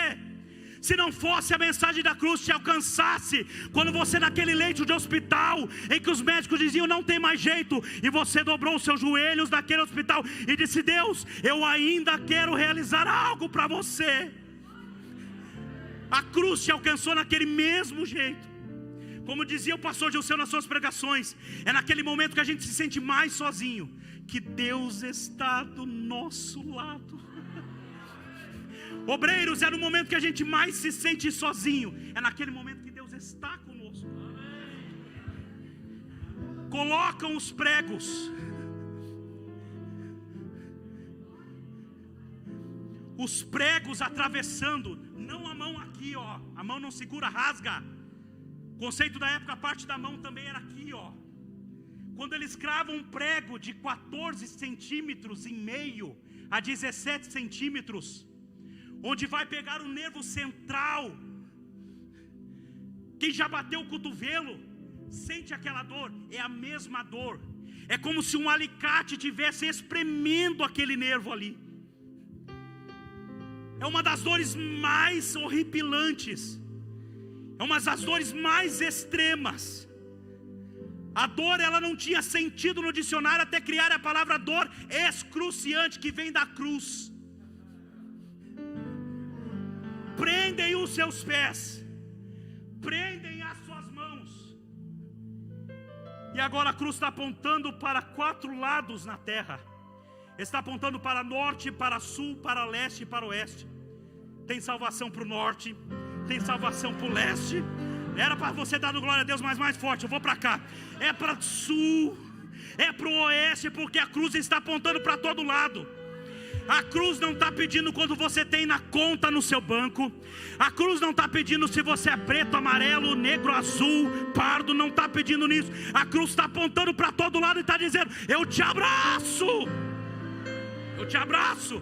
Se não fosse a mensagem da cruz te alcançasse, quando você naquele leito de hospital, em que os médicos diziam não tem mais jeito, e você dobrou os seus joelhos naquele hospital e disse: Deus, eu ainda quero realizar algo para você. A cruz te alcançou naquele mesmo jeito. Como dizia o pastor Gilceu nas suas pregações, é naquele momento que a gente se sente mais sozinho, que Deus está do nosso lado. Obreiros, é no momento que a gente mais se sente sozinho, é naquele momento que Deus está conosco. Colocam os pregos, atravessando, não a mão aqui, ó, a mão não segura, rasga. O conceito da época, a parte da mão também era aqui, ó. Quando eles cravam um prego de 14 centímetros e meio a 17 centímetros, onde vai pegar o nervo central. Quem já bateu o cotovelo sente aquela dor, é a mesma dor. É como se um alicate estivesse espremendo aquele nervo ali. É uma das dores mais horripilantes, é uma das dores mais extremas. A dor, ela não tinha sentido no dicionário até criar a palavra dor excruciante, que vem da cruz. Prendem os seus pés, prendem as suas mãos. E agora a cruz está apontando para 4 lados na terra. Está apontando para norte, para sul, para leste e para oeste. Tem salvação para o norte, tem salvação para o leste. Era para você dar glória a Deus, mas mais forte, eu vou para cá. É para o sul, é para o oeste, porque a cruz está apontando para todo lado. A cruz não está pedindo quando você tem na conta no seu banco. A cruz não está pedindo se você é preto, amarelo, negro, azul, pardo. Não está pedindo nisso. A cruz está apontando para todo lado e está dizendo: eu te abraço, eu te abraço.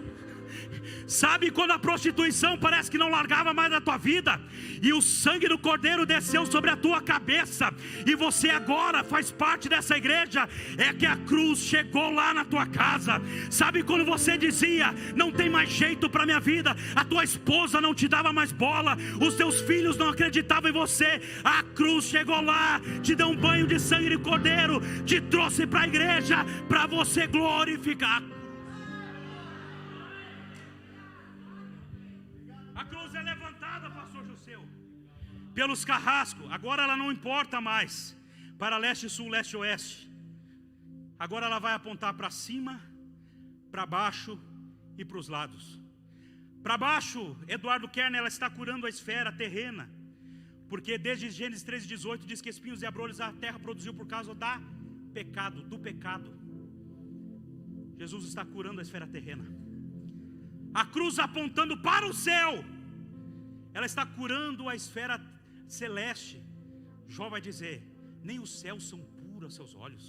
Sabe quando a prostituição parece que não largava mais da tua vida, e o sangue do Cordeiro desceu sobre a tua cabeça, e você agora faz parte dessa igreja? É que a cruz chegou lá na tua casa. Sabe quando você dizia, não tem mais jeito para minha vida, a tua esposa não te dava mais bola, os teus filhos não acreditavam em você, a cruz chegou lá, te deu um banho de sangue de Cordeiro, te trouxe para a igreja, para você glorificar. A cruz é levantada, pastor Joseu, pelos carrascos. Agora ela não importa mais para leste, sul, leste, oeste. Agora ela vai apontar para cima, para baixo e para os lados. Para baixo, Eduardo Kerner, ela está curando a esfera terrena, porque desde Gênesis 13:18 diz que espinhos e abrolhos a terra produziu por causa do pecado. Jesus está curando a esfera terrena. A cruz apontando para o céu, ela está curando a esfera celeste. Jó vai dizer, nem os céus são puros aos seus olhos.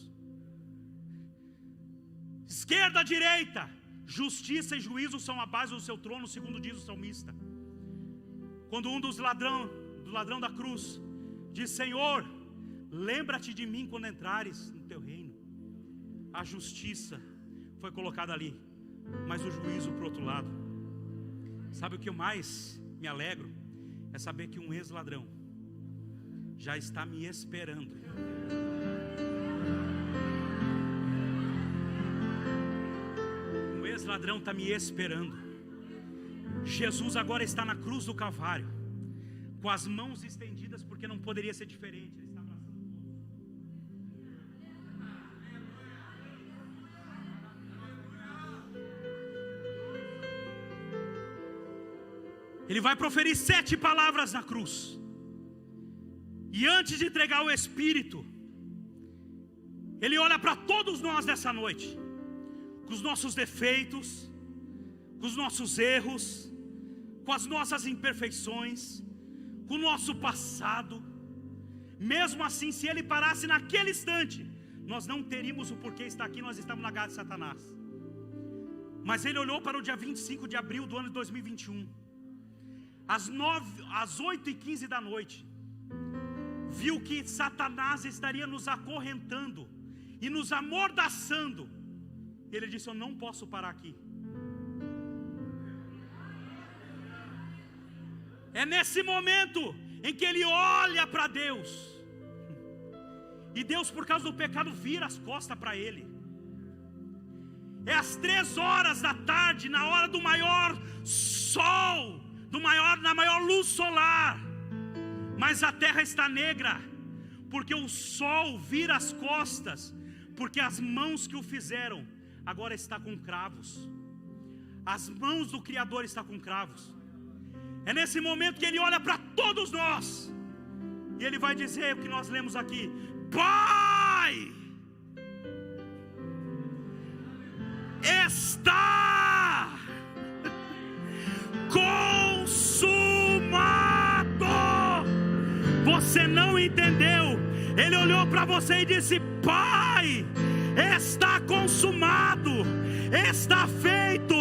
Esquerda, direita, justiça e juízo são a base do seu trono, segundo diz o salmista. Quando um dos ladrão da cruz diz, Senhor, lembra-te de mim quando entrares no teu reino. A justiça foi colocada ali, mas o juízo para o outro lado. Sabe o que eu mais me alegro? É saber que um ex-ladrão já está me esperando. Um ex-ladrão está me esperando. Jesus agora está na cruz do Calvário, com as mãos estendidas, porque não poderia ser diferente. Ele está abraçando todos. Ele vai proferir 7 palavras na cruz. E antes de entregar o Espírito, Ele olha para todos nós nessa noite, com os nossos defeitos, com os nossos erros, com as nossas imperfeições, com o nosso passado. Mesmo assim, se Ele parasse naquele instante, nós não teríamos o porquê estar aqui, nós estamos na garra de Satanás. Mas Ele olhou para o dia 25 de abril do ano de 2021, às 8h15 da noite, viu que Satanás estaria nos acorrentando e nos amordaçando. Ele disse, eu não posso parar aqui. É nesse momento em que ele olha para Deus, e Deus, por causa do pecado, vira as costas para ele. É às 3 horas da tarde, na hora do maior sol, na maior luz solar, mas a terra está negra, porque o sol vira as costas, porque as mãos que o fizeram agora está com cravos. As mãos do Criador estão com cravos. É nesse momento que Ele olha para todos nós, e Ele vai dizer o que nós lemos aqui: Pai, está consumado. Você não entendeu? Ele olhou para você e disse: Pai, está consumado, está feito,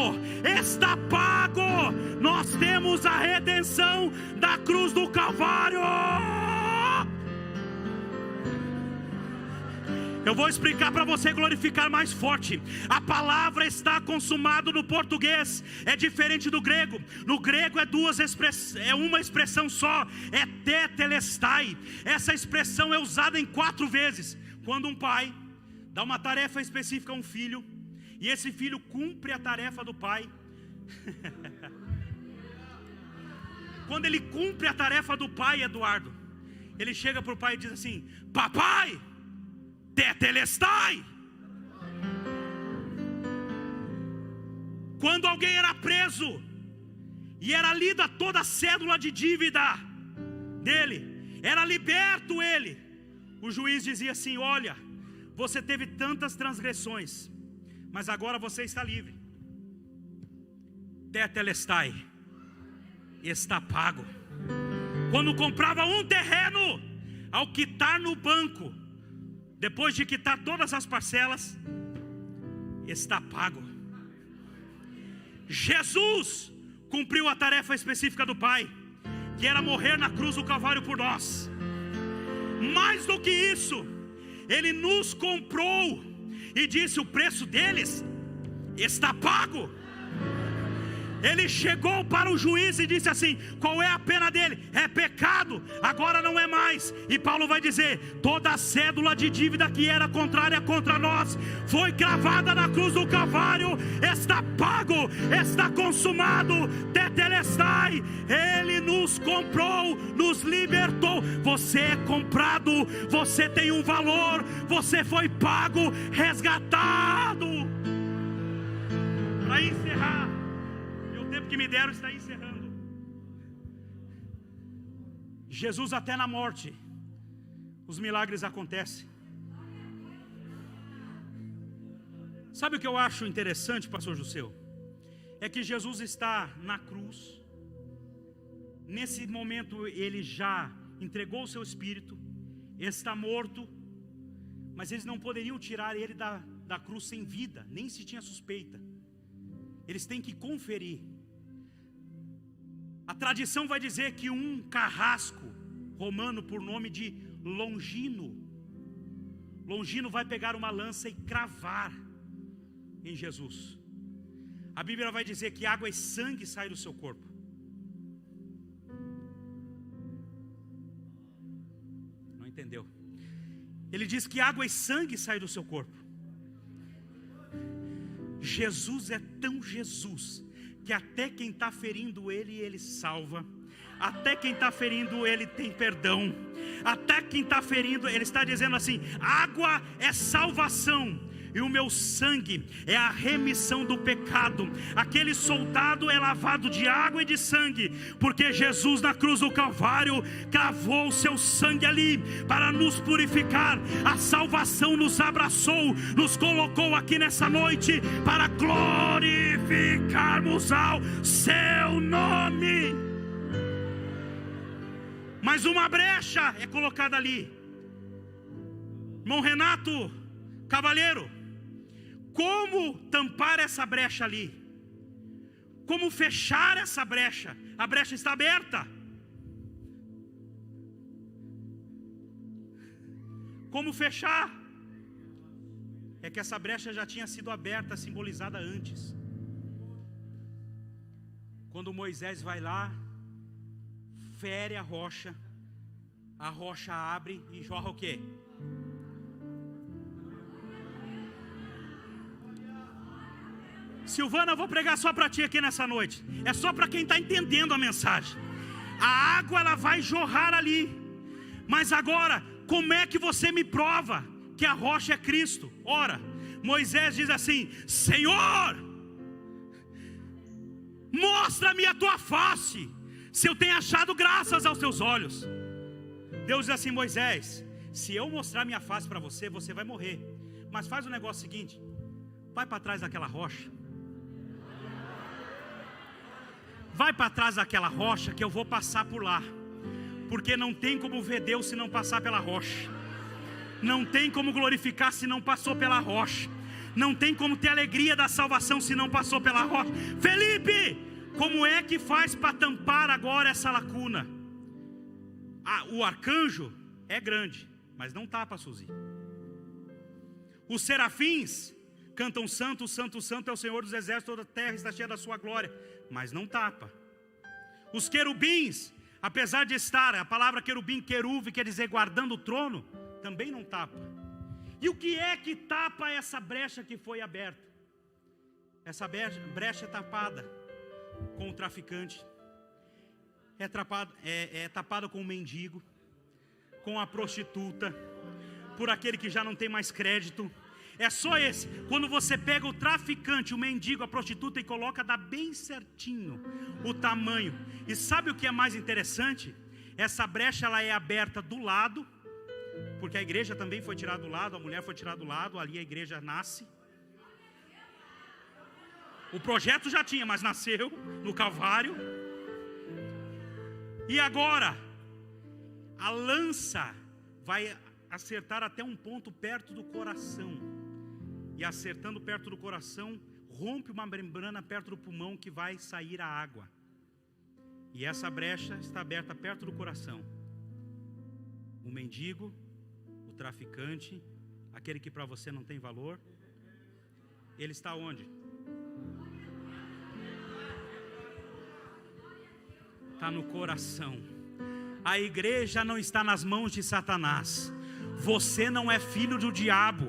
está pago. Nós temos a redenção da cruz do Calvário. Eu vou explicar para você glorificar mais forte. A palavra está consumado no português é diferente do grego. No grego é uma expressão só, é tetelestai. Essa expressão é usada em 4 vezes. Quando um pai dá uma tarefa específica a um filho, e esse filho cumpre a tarefa do pai. Quando ele cumpre a tarefa do pai, Eduardo, ele chega para o pai e diz assim: papai, tetelestai. Quando alguém era preso e era lida toda a cédula de dívida dele, era liberto ele, o juiz dizia assim: olha, você teve tantas transgressões, mas agora você está livre. Tetelestai, está pago. Quando comprava um terreno, ao quitar no banco, depois de quitar todas as parcelas, está pago. Jesus cumpriu a tarefa específica do Pai, que era morrer na cruz do Calvário por nós. Mais do que isso, Ele nos comprou e disse: o preço deles está pago. Ele chegou para o juiz e disse assim: qual é a pena dele? É pecado, agora não é mais. E Paulo vai dizer: toda a cédula de dívida que era contrária contra nós foi cravada na cruz do Calvário. Está pago, está consumado, tetelestai. Ele nos comprou, nos libertou. Você é comprado, você tem um valor, você foi pago, resgatado. Para encerrar, o tempo que me deram está encerrando. Jesus, até na morte, os milagres acontecem. Sabe o que eu acho interessante, pastor Jusseu? É que Jesus está na cruz. Nesse momento ele já entregou o seu espírito, está morto, mas eles não poderiam tirar ele da cruz sem vida, nem se tinha suspeita. Eles têm que conferir. A tradição vai dizer que um carrasco romano por nome de Longino vai pegar uma lança e cravar em Jesus. A Bíblia vai dizer que água e sangue saem do seu corpo. Não entendeu? Ele diz que água e sangue saem do seu corpo. Jesus é tão Jesus que até quem está ferindo ele salva. Até quem está ferindo ele tem perdão. Até quem está ferindo, ele está dizendo assim: água é salvação, e o meu sangue é a remissão do pecado. Aquele soldado é lavado de água e de sangue, porque Jesus na cruz do Calvário cravou o seu sangue ali para nos purificar. A salvação nos abraçou, nos colocou aqui nessa noite para glorificarmos ao seu nome. Mas uma brecha é colocada ali. Irmão Renato Cavalheiro, como tampar essa brecha ali? Como fechar essa brecha? A brecha está aberta. Como fechar? É que essa brecha já tinha sido aberta, simbolizada antes. Quando Moisés vai lá, fere a rocha abre e jorra o quê? Silvana, eu vou pregar só para ti aqui nessa noite. É só para quem está entendendo a mensagem. A água ela vai jorrar ali. Mas agora, como é que você me prova que a rocha é Cristo? Ora, Moisés diz assim: Senhor, mostra-me a tua face, se eu tenho achado graças aos teus olhos. Deus diz assim: Moisés, se eu mostrar minha face para você, você vai morrer. Mas faz o negócio seguinte: vai para trás daquela rocha. Vai para trás daquela rocha que eu vou passar por lá. Porque não tem como ver Deus se não passar pela rocha. Não tem como glorificar se não passou pela rocha. Não tem como ter alegria da salvação se não passou pela rocha. Felipe, como é que faz para tampar agora essa lacuna? O arcanjo é grande, mas não tapa, Suzy. Os serafins cantam: santo, santo, santo é o Senhor dos exércitos, toda a terra está cheia da sua glória, mas não tapa. Os querubins, apesar de estar, a palavra querubim, queruve, quer dizer guardando o trono, também não tapa. E o que é que tapa essa brecha que foi aberta? Essa brecha é tapada com o traficante, é tapada com o mendigo, com a prostituta, por aquele que já não tem mais crédito. É só esse. Quando você pega o traficante, o mendigo, a prostituta e coloca, dá bem certinho o tamanho. E sabe o que é mais interessante? Essa brecha ela é aberta do lado, porque a igreja também foi tirada do lado, a mulher foi tirada do lado, ali a igreja nasce. O projeto já tinha, mas nasceu no Calvário. E agora, a lança vai acertar até um ponto perto do coração. E acertando perto do coração, rompe uma membrana perto do pulmão que vai sair a água. E essa brecha está aberta perto do coração. O mendigo, o traficante, aquele que para você não tem valor, ele está onde? Está no coração. A igreja não está nas mãos de Satanás. Você não é filho do diabo.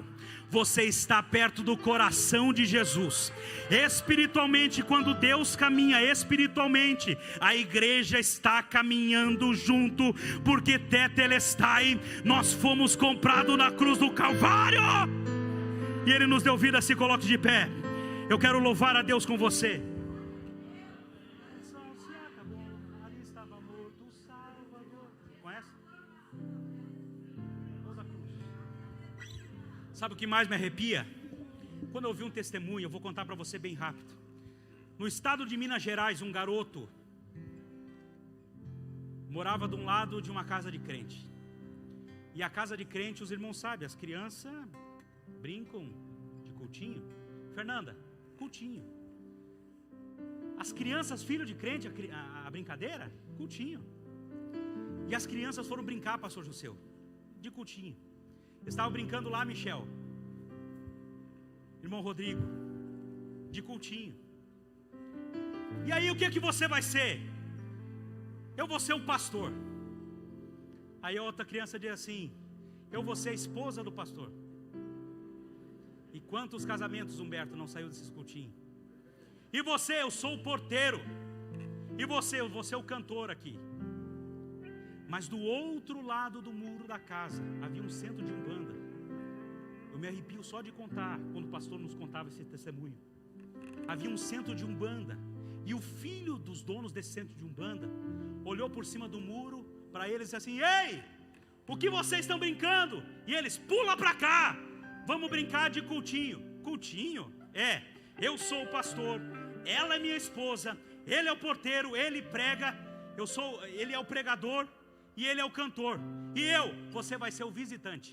Você está perto do coração de Jesus. Espiritualmente, quando Deus caminha espiritualmente, a igreja está caminhando junto, porque tetelestai, nós fomos comprados na cruz do Calvário, e Ele nos deu vida. Se coloque de pé. Eu quero louvar a Deus com você. Sabe o que mais me arrepia? Quando eu vi um testemunho, eu vou contar para você bem rápido. No estado de Minas Gerais, um garoto morava de um lado de uma casa de crente. E a casa de crente, os irmãos sabem, as crianças brincam de cultinho. Fernanda, cultinho. As crianças, filho de crente, a brincadeira, cultinho. E as crianças foram brincar, pastor Jusseu, de cultinho. Estavam brincando lá, Michel, irmão Rodrigo, de cultinho. E aí o que você vai ser? Eu vou ser um pastor. Aí a outra criança diz assim: eu vou ser a esposa do pastor. E quantos casamentos, Humberto, não saiu desses cultinhos? E você? Eu sou o porteiro. E você? Eu vou ser o cantor aqui. Mas do outro lado do muro da casa havia um centro de umbanda. Eu me arrepio só de contar, quando o pastor nos contava esse testemunho. Havia um centro de umbanda, e o filho dos donos desse centro de umbanda olhou por cima do muro para eles e disse assim: ei, o que vocês estão brincando? E eles: pula para cá, vamos brincar de cultinho. Cultinho? Eu sou o pastor, ela é minha esposa, ele é o porteiro, ele prega, ele é o pregador e ele é o cantor. E você vai ser o visitante.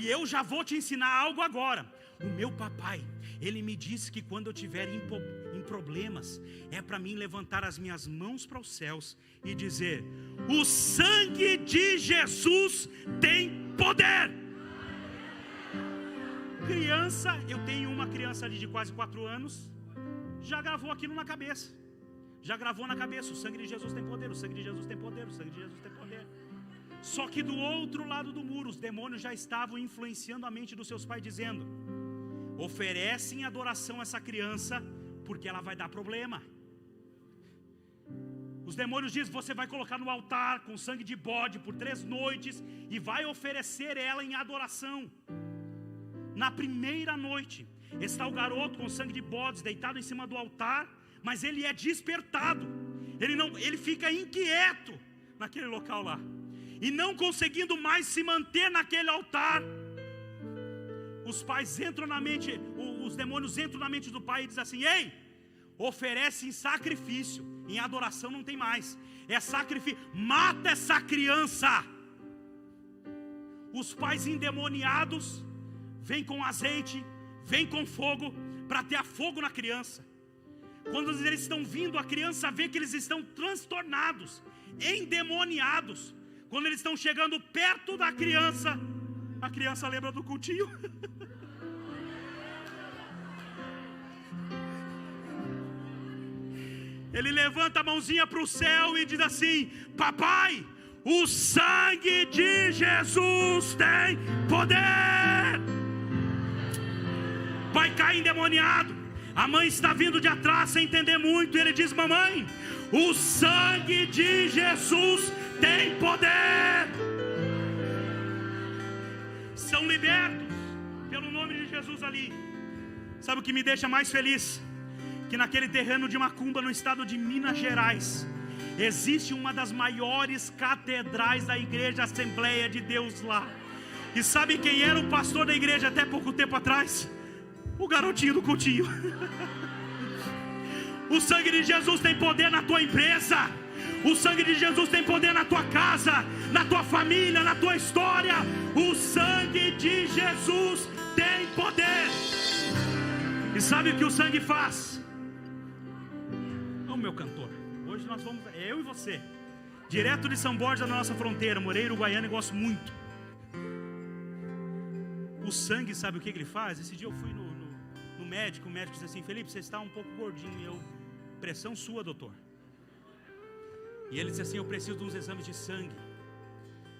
E eu já vou te ensinar algo agora. O meu papai, ele me disse que quando eu estiver em problemas, é para mim levantar as minhas mãos para os céus e dizer: o sangue de Jesus tem poder. Criança, eu tenho uma criança ali de quase 4 anos, já gravou aquilo na cabeça. Já gravou na cabeça: o sangue de Jesus tem poder, o sangue de Jesus tem poder, o sangue de Jesus tem poder. Só que do outro lado do muro, os demônios já estavam influenciando a mente dos seus pais, dizendo: oferece em adoração essa criança, porque ela vai dar problema. Os demônios dizem: você vai colocar no altar com sangue de bode por 3 noites e vai oferecer ela em adoração. Na primeira noite, está o garoto com sangue de bodes deitado em cima do altar, mas ele é despertado. Ele fica inquieto naquele local lá, e não conseguindo mais se manter naquele altar. Os pais entram na mente, os demônios entram na mente do pai e dizem assim: ei, oferece em sacrifício, em adoração não tem mais, é sacrifício, mata essa criança. Os pais endemoniados vêm com azeite, vêm com fogo, para ter fogo na criança. Quando eles estão vindo, a criança vê que eles estão transtornados, endemoniados. Quando eles estão chegando perto da criança, a criança lembra do cultinho. Ele levanta a mãozinha para o céu e diz assim: papai, o sangue de Jesus tem poder. Pai cai endemoniado. A mãe está vindo de atrás sem entender muito, e ele diz: mamãe, o sangue de Jesus tem poder. São libertos pelo nome de Jesus ali. Sabe o que me deixa mais feliz? Que naquele terreno de Macumba, no estado de Minas Gerais, existe uma das maiores catedrais da igreja Assembleia de Deus lá. E sabe quem era o pastor da igreja até pouco tempo atrás? O garotinho do cultinho. O sangue de Jesus tem poder na tua empresa. O sangue de Jesus tem poder na tua casa, na tua família, na tua história. O sangue de Jesus tem poder. Sabe o que o sangue faz? Ô meu cantor, hoje nós vamos, eu e você, direto de São Borja, na nossa fronteira. Morei em Uruguaiana e gosto muito. O sangue, sabe o que ele faz? Esse dia eu fui no médico, o médico disse assim: Felipe, você está um pouco gordinho. E eu, pressão sua, doutor. E ele disse assim: eu preciso de uns exames de sangue.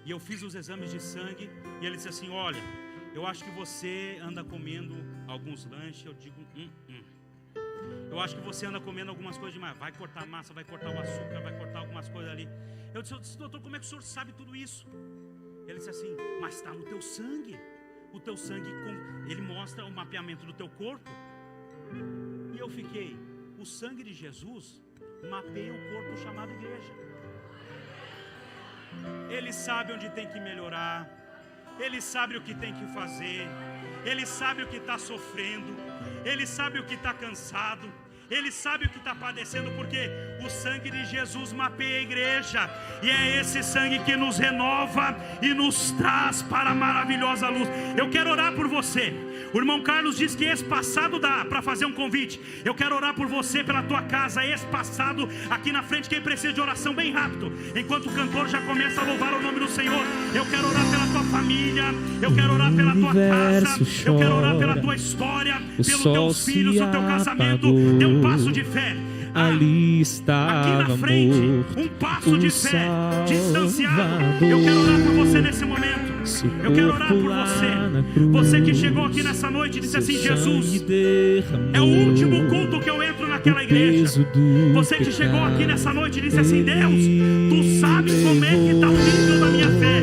E eu fiz os exames de sangue, e ele disse assim: olha, eu acho que você anda comendo alguns lanches. Eu digo, eu acho que você anda comendo algumas coisas demais. Vai cortar massa, vai cortar o açúcar, vai cortar algumas coisas ali. Eu disse: doutor, como é que o senhor sabe tudo isso? Ele disse assim: mas está no teu sangue. O teu sangue, ele mostra o mapeamento do teu corpo. E eu fiquei, o sangue de Jesus mapeia o corpo chamado igreja. Ele sabe onde tem que melhorar, ele sabe o que tem que fazer, ele sabe o que está sofrendo, ele sabe o que está cansado, ele sabe o que está padecendo, porque o sangue de Jesus mapeia a igreja, e é esse sangue que nos renova e nos traz para a maravilhosa luz. Eu quero orar por você. O irmão Carlos diz que esse passado dá para fazer um convite. Eu quero orar por você, pela tua casa, esse passado aqui na frente. Quem precisa de oração, bem rápido, enquanto o cantor já começa a louvar o nome do Senhor. Eu quero orar pela tua família, eu quero orar pela tua casa, eu quero orar pela tua história, pelos teus filhos, o teu casamento. Dê um passo de fé. Ali estava aqui na frente, um passo de fé, distanciado. Eu quero orar por você nesse momento. Eu quero orar por você. Você que chegou aqui nessa noite e disse assim: Jesus, é o último culto que eu entro naquela igreja. Você que chegou aqui nessa noite e disse assim: Deus, tu sabes como é que está o nível da minha fé.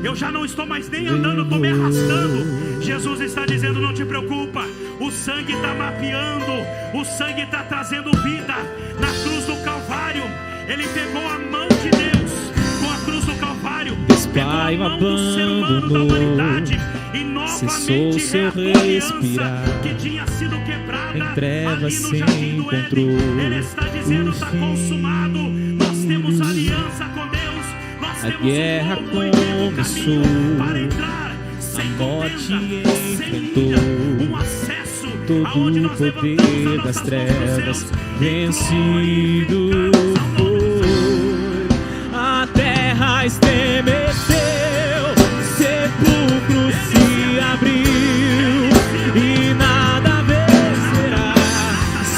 Eu já não estou mais nem andando, estou me arrastando. Jesus está dizendo: não te preocupa, o sangue está mapeando, o sangue está trazendo vida. Na cruz do Calvário, Ele pegou a mão de Deus com a cruz do Calvário, pegou a mão do ser humano, da humanidade, e novamente reatou a aliança que tinha sido quebrada ali no jardim do Éden. Ele está dizendo: está consumado. Nós temos aliança com Deus, nós temos guerra um novo começou, para entrar sem morte contenda, sem ira, um acesso todo o poder das trevas vencido foi. A terra estremeceu, sepulcro se abriu e nada vencerá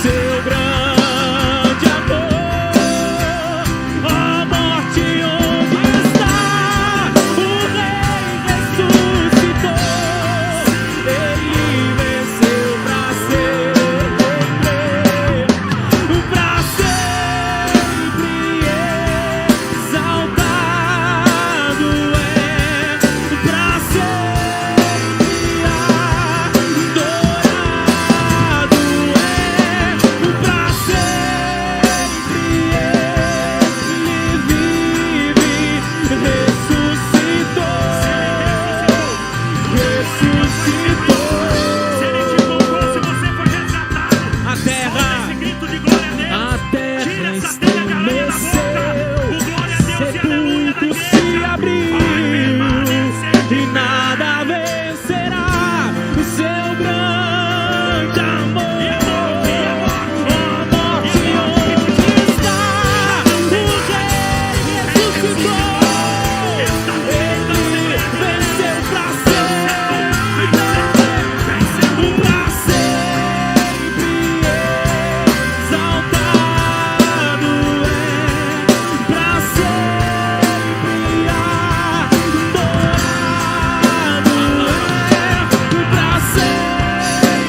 seu grande amor. Ó morte, onde está? O Rei ressuscitou, Ele venceu pra sempre exaltado é, pra sempre adorado é, pra sempre Ele vive, ressuscitou. Se Ele te comprou, se você foi resgatado, A terra, esse grito de glória a Deus. a terra Tira essa telha de aranha da boca. O glória a Deus e aleluia da sepulcro igreja. se abriu Vai permanecer de e pé. nada vencerá o seu grande amor. Ó morte, onde está? O Rei ressuscitou, Ele venceu pra sempre, pra sempre exaltado é, pra sempre adorado é, pra sempre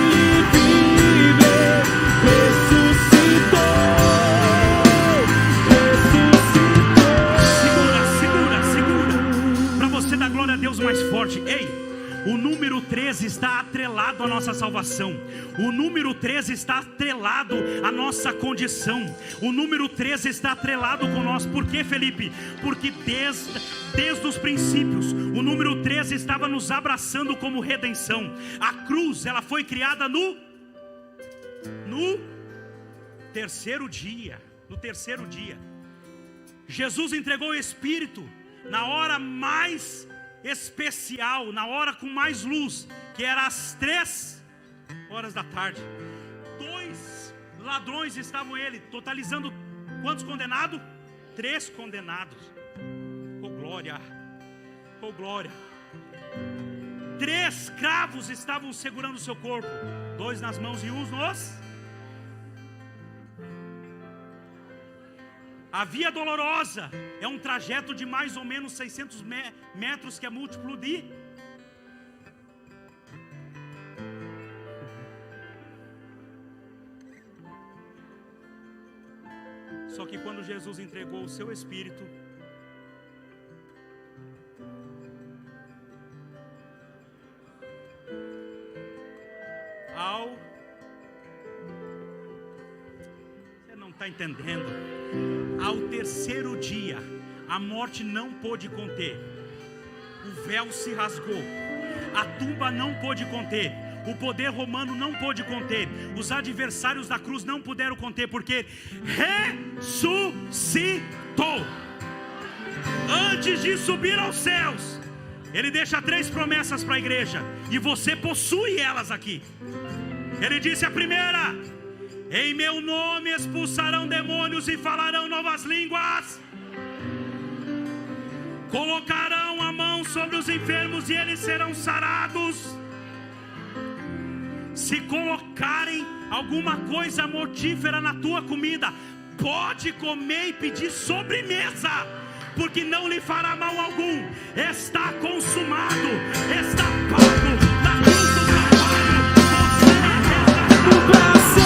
Ele vive, ressuscitou. Segura. Para você dar glória a Deus mais forte. Ei, o número 13 está atrelado à nossa salvação. O número 13 está atrelado à nossa condição. O número 13 está atrelado com nós. Por quê, Felipe? Porque desde os princípios, o número 13 estava nos abraçando como redenção. A cruz, ela foi criada no terceiro dia. No terceiro dia, Jesus entregou o Espírito na hora mais especial, na hora com mais luz, que era às 3 horas da tarde. 2 ladrões estavam ele, totalizando quantos condenados? 3 condenados. Oh glória, oh glória. 3 cravos estavam segurando o seu corpo, 2 nas mãos e 1 nos. A via dolorosa é um trajeto de mais ou menos 600 metros, que é múltiplo de. Só que quando Jesus entregou o seu Espírito, você não está entendendo, ao terceiro dia, a morte não pôde conter, o véu se rasgou, a tumba não pôde conter, o poder romano não pôde conter, os adversários da cruz não puderam conter, porque ressuscitou. Antes de subir aos céus, ele deixa 3 promessas para a igreja, e você possui elas aqui. Ele disse a primeira: em meu nome expulsarão demônios e falarão novas línguas, colocarão a mão sobre os enfermos e eles serão sarados. Se colocarem alguma coisa mortífera na tua comida, pode comer e pedir sobremesa, porque não lhe fará mal algum. Está consumado, está pago na cruz do Calvário. Você é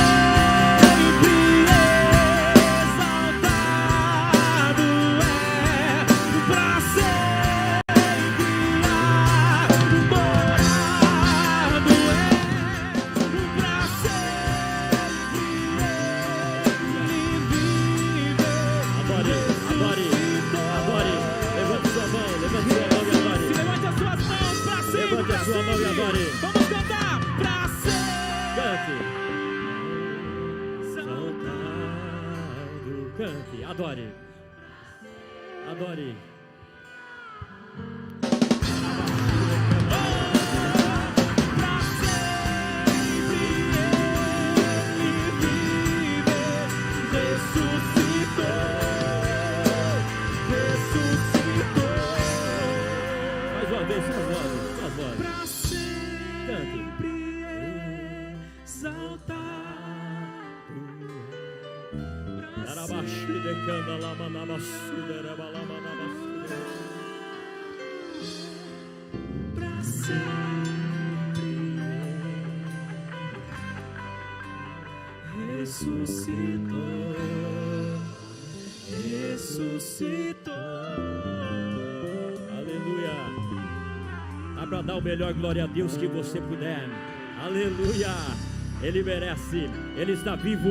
vamos cantar pra ser. Cante, adore. Adore. Pra sempre ele vive, ressuscitou. Mais uma vez, suas vozes. Pra sempre exaltado. Pra sempre ressuscitou. Aleluia. Dá para dar o melhor glória a Deus que você puder. Aleluia. Ele merece. Ele está vivo.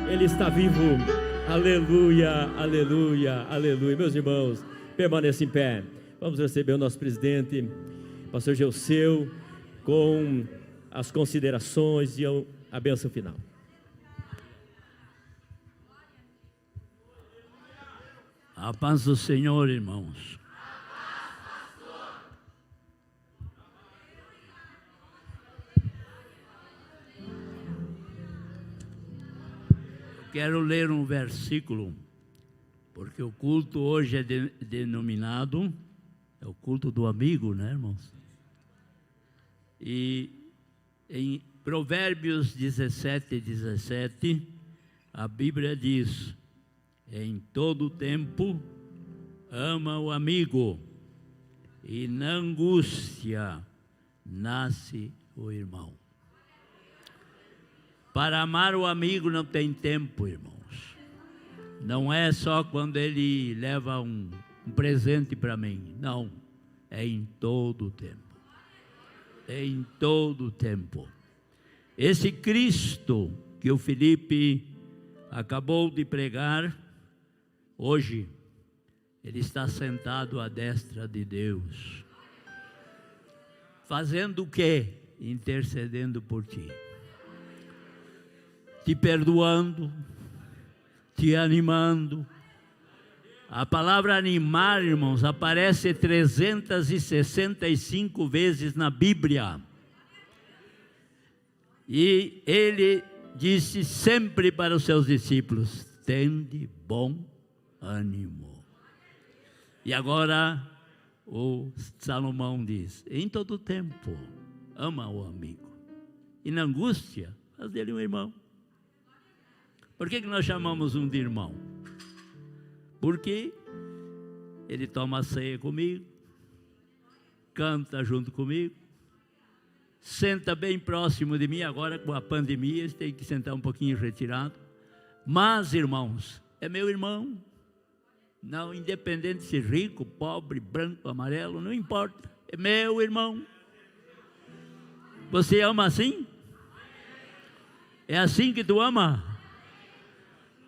Ele está vivo. Aleluia, aleluia, aleluia. Meus irmãos, permaneça em pé. Vamos receber o nosso presidente, pastor Gelseu, com as considerações e a bênção final. A paz do Senhor, irmãos. Quero ler um versículo, porque o culto hoje é denominado, é o culto do amigo, né, irmãos? E em Provérbios 17:17, a Bíblia diz: em todo tempo ama o amigo, e na angústia nasce o irmão. Para amar o amigo não tem tempo, irmãos. Não é só quando ele leva um presente para mim. Não, é em todo o tempo. É em todo o tempo. Esse Cristo que o Felipe acabou de pregar, hoje, ele está sentado à destra de Deus. Fazendo o quê? Intercedendo por ti. Te perdoando, te animando. A palavra animar, irmãos, aparece 365 vezes na Bíblia. E ele disse sempre para os seus discípulos: tende bom ânimo. E agora o Salomão diz: em todo tempo ama o amigo, e na angústia faz dele um irmão. Por que nós chamamos um de irmão? Porque ele toma a ceia comigo, canta junto comigo, senta bem próximo de mim. Agora com a pandemia ele tem que sentar um pouquinho retirado, mas irmãos, é meu irmão. Não, independente se rico, pobre, branco, amarelo, não importa, é meu irmão. Você ama assim? É assim que tu ama?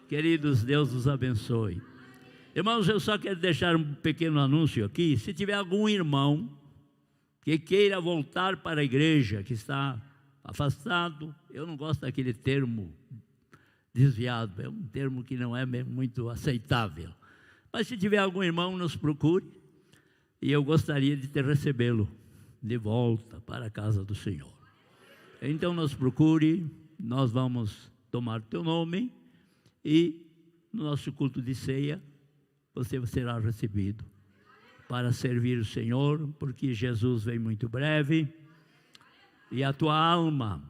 Queridos, Deus os abençoe. Irmãos, eu só quero deixar um pequeno anúncio aqui. Se tiver algum irmão que queira voltar para a igreja, que está afastado, eu não gosto daquele termo desviado, é um termo que não é muito aceitável. Mas se tiver algum irmão, nos procure, e eu gostaria de te recebê-lo de volta para a casa do Senhor. Então nos procure, nós vamos tomar teu nome, e no nosso culto de ceia, você será recebido para servir o Senhor, porque Jesus vem muito breve, e a tua alma,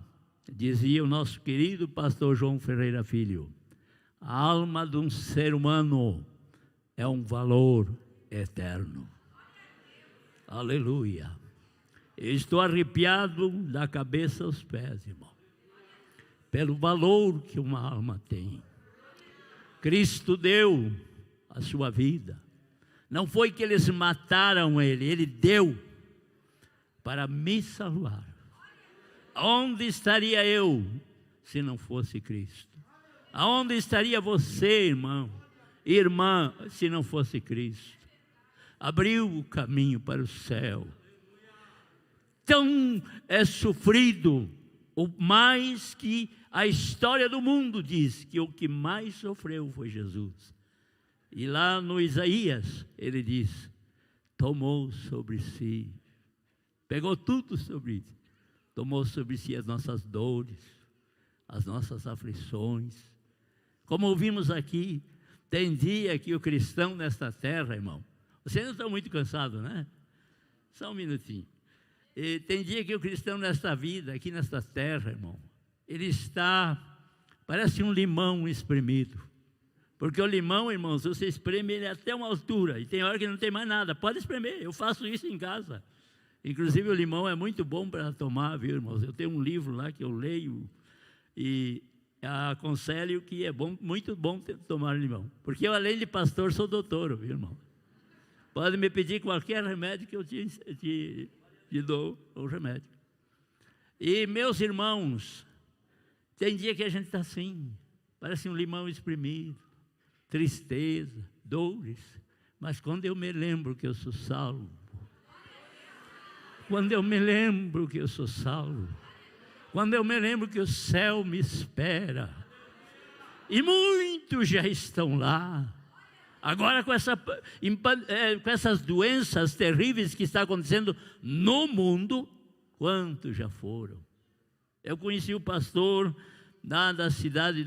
dizia o nosso querido pastor João Ferreira Filho, a alma de um ser humano é um valor eterno. Aleluia. Eu estou arrepiado da cabeça aos pés, irmão, pelo valor que uma alma tem. Cristo deu a sua vida. Não foi que eles mataram ele, ele deu para me salvar. Onde estaria eu se não fosse Cristo? Aonde estaria você, irmão, irmã, se não fosse Cristo? Abriu o caminho para o céu. Tão é sofrido, o mais que a história do mundo diz, que o que mais sofreu foi Jesus. E lá no Isaías, ele diz, tomou sobre si, pegou tudo sobre si, tomou sobre si as nossas dores, as nossas aflições. Como ouvimos aqui, tem dia que o cristão nesta terra, irmão, vocês não estão muito cansados, né? Só um minutinho. E tem dia que o cristão nesta vida, aqui nesta terra, irmão, ele está, parece um limão espremido. Porque o limão, irmãos, você espreme ele até uma altura, e tem hora que não tem mais nada, pode espremer, eu faço isso em casa. Inclusive o limão é muito bom para tomar, viu, irmãos? Eu tenho um livro lá que eu leio, e aconselho que é bom, muito bom tomar limão. Porque eu, além de pastor, sou doutor, viu, irmão? Pode me pedir qualquer remédio que eu te dou o remédio. E meus irmãos, tem dia que a gente está assim, parece um limão espremido, tristeza, dores, mas quando eu me lembro que eu sou salvo, quando eu me lembro que eu sou salvo, quando eu me lembro que o céu me espera, e muitos já estão lá, agora com essas doenças terríveis que estão acontecendo no mundo, quantos já foram? Eu conheci o pastor da cidade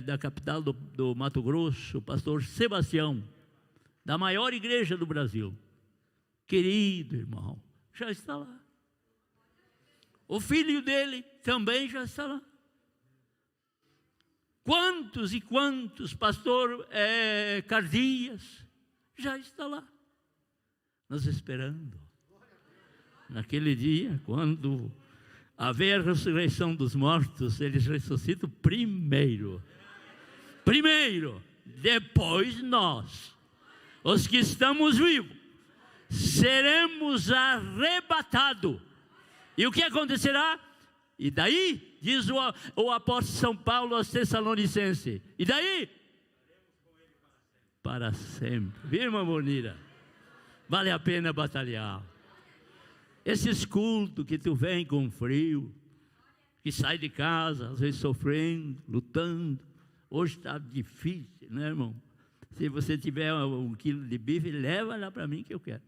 da capital do Mato Grosso, o pastor Sebastião, da maior igreja do Brasil. Querido irmão, já está lá. O filho dele também já está lá. Quantos e quantos, pastor Cardias, já está lá, nos esperando. Naquele dia, quando haver a ressurreição dos mortos, eles ressuscitam primeiro. Primeiro, depois nós, os que estamos vivos, seremos arrebatados. E o que acontecerá? E daí, diz o apóstolo São Paulo aos Tessalonicenses, e daí? Para sempre. Viu, irmã Bonira? Vale a pena batalhar. Esses cultos que tu vem com frio, que sai de casa, às vezes sofrendo, lutando. Hoje está difícil, né, irmão? Se você tiver 1 quilo de bife, leva lá para mim que eu quero.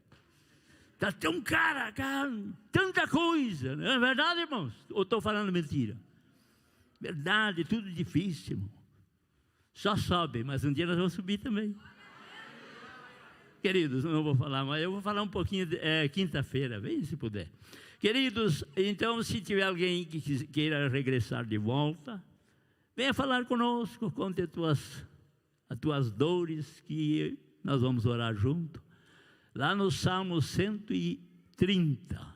Está tão cara, tanta coisa. Não é verdade, irmãos? Ou estou falando mentira? Verdade, tudo difícil, irmão. Só sobe, mas um dia nós vamos subir também. Queridos, não vou falar, mas eu vou falar um pouquinho quinta-feira, bem se puder. Queridos, então se tiver alguém que queira regressar de volta, venha falar conosco, conte as tuas dores, que nós vamos orar junto. Lá no Salmo 130,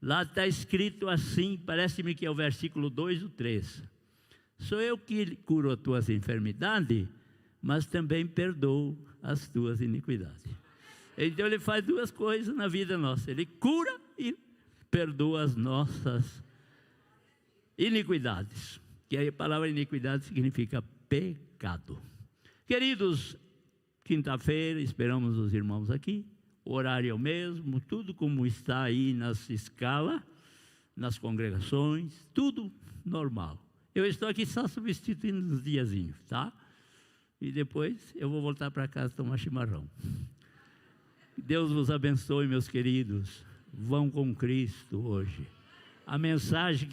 lá está escrito assim, parece-me que é o versículo 2 ou 3. Sou eu que curo as tuas enfermidades, mas também perdoo as tuas iniquidades. Então ele faz duas coisas na vida nossa, ele cura e perdoa as nossas iniquidades, que a palavra iniquidade significa pecado. Queridos, quinta-feira esperamos os irmãos aqui, o horário é o mesmo, tudo como está aí nas escalas, nas congregações, tudo normal. Eu estou aqui só substituindo uns diazinhos, tá? E depois eu vou voltar para casa tomar chimarrão. Deus vos abençoe, meus queridos. Vão com Cristo hoje. A mensagem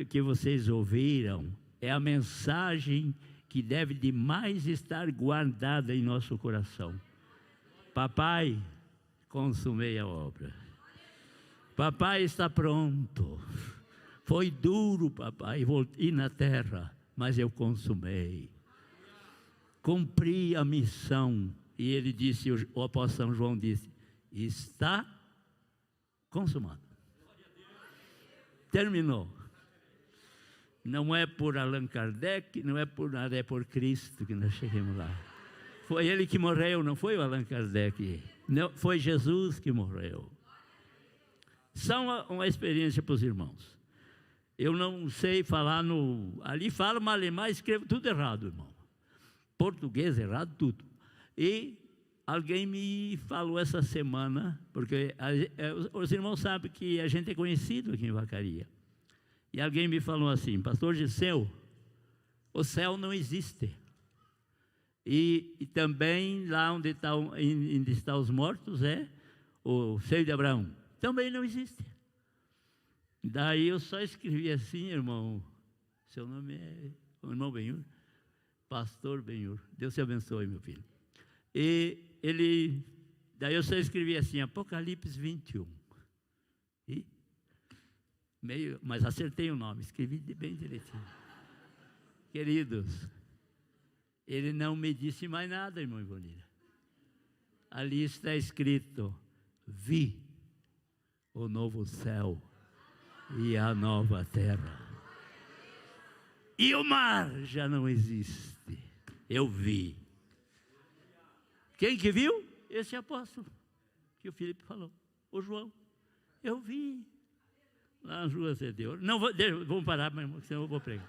que vocês ouviram é a mensagem que deve demais estar guardada em nosso coração. Papai, consumei a obra. Papai está pronto. Foi duro, papai, voltei na terra, mas eu consumei. Cumpri a missão. E ele disse, o apóstolo São João disse, está consumado. Terminou. Não é por Allan Kardec, não é por nada, é por Cristo que nós chegamos lá. Foi ele que morreu, não foi o Allan Kardec. Não, foi Jesus que morreu. Só uma experiência para os irmãos. Eu não sei falar ali fala, mas alemão escrevo tudo errado, irmão. Português errado, tudo. E alguém me falou essa semana, porque os irmãos sabem que a gente é conhecido aqui em Vacaria. E alguém me falou assim, pastor Giseu, o céu não existe. E também lá onde estão os mortos é o seio de Abraão. Também não existe. Daí eu só escrevi assim, irmão, seu nome é o irmão Benhur, pastor Benhur. Deus te abençoe, meu filho. E daí eu só escrevi assim, Apocalipse 21. Mas acertei o nome, escrevi bem direitinho. Queridos, ele não me disse mais nada, irmão Ivonira. Ali está escrito, vi o novo céu e a nova terra. E o mar já não existe. Eu vi. Quem que viu? Esse apóstolo que o Filipe falou, o João. Eu vi lá nas ruas de Deus. Não vamos parar, meu irmão, senão eu vou pregar.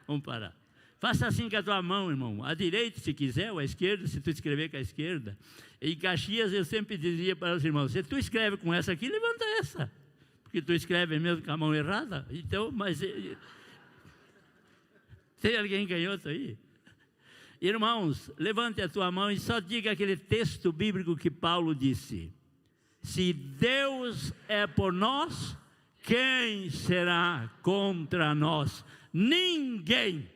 Vamos parar. Faça assim com a tua mão, irmão. À direita, se quiser, ou à esquerda, se tu escrever com a esquerda. Em Caxias, eu sempre dizia para os irmãos, se tu escreve com essa aqui, levanta essa. Porque tu escreve mesmo com a mão errada. Então, mas... Tem alguém canhoto aí? Irmãos, levante a tua mão e só diga aquele texto bíblico que Paulo disse. Se Deus é por nós, quem será contra nós? Ninguém.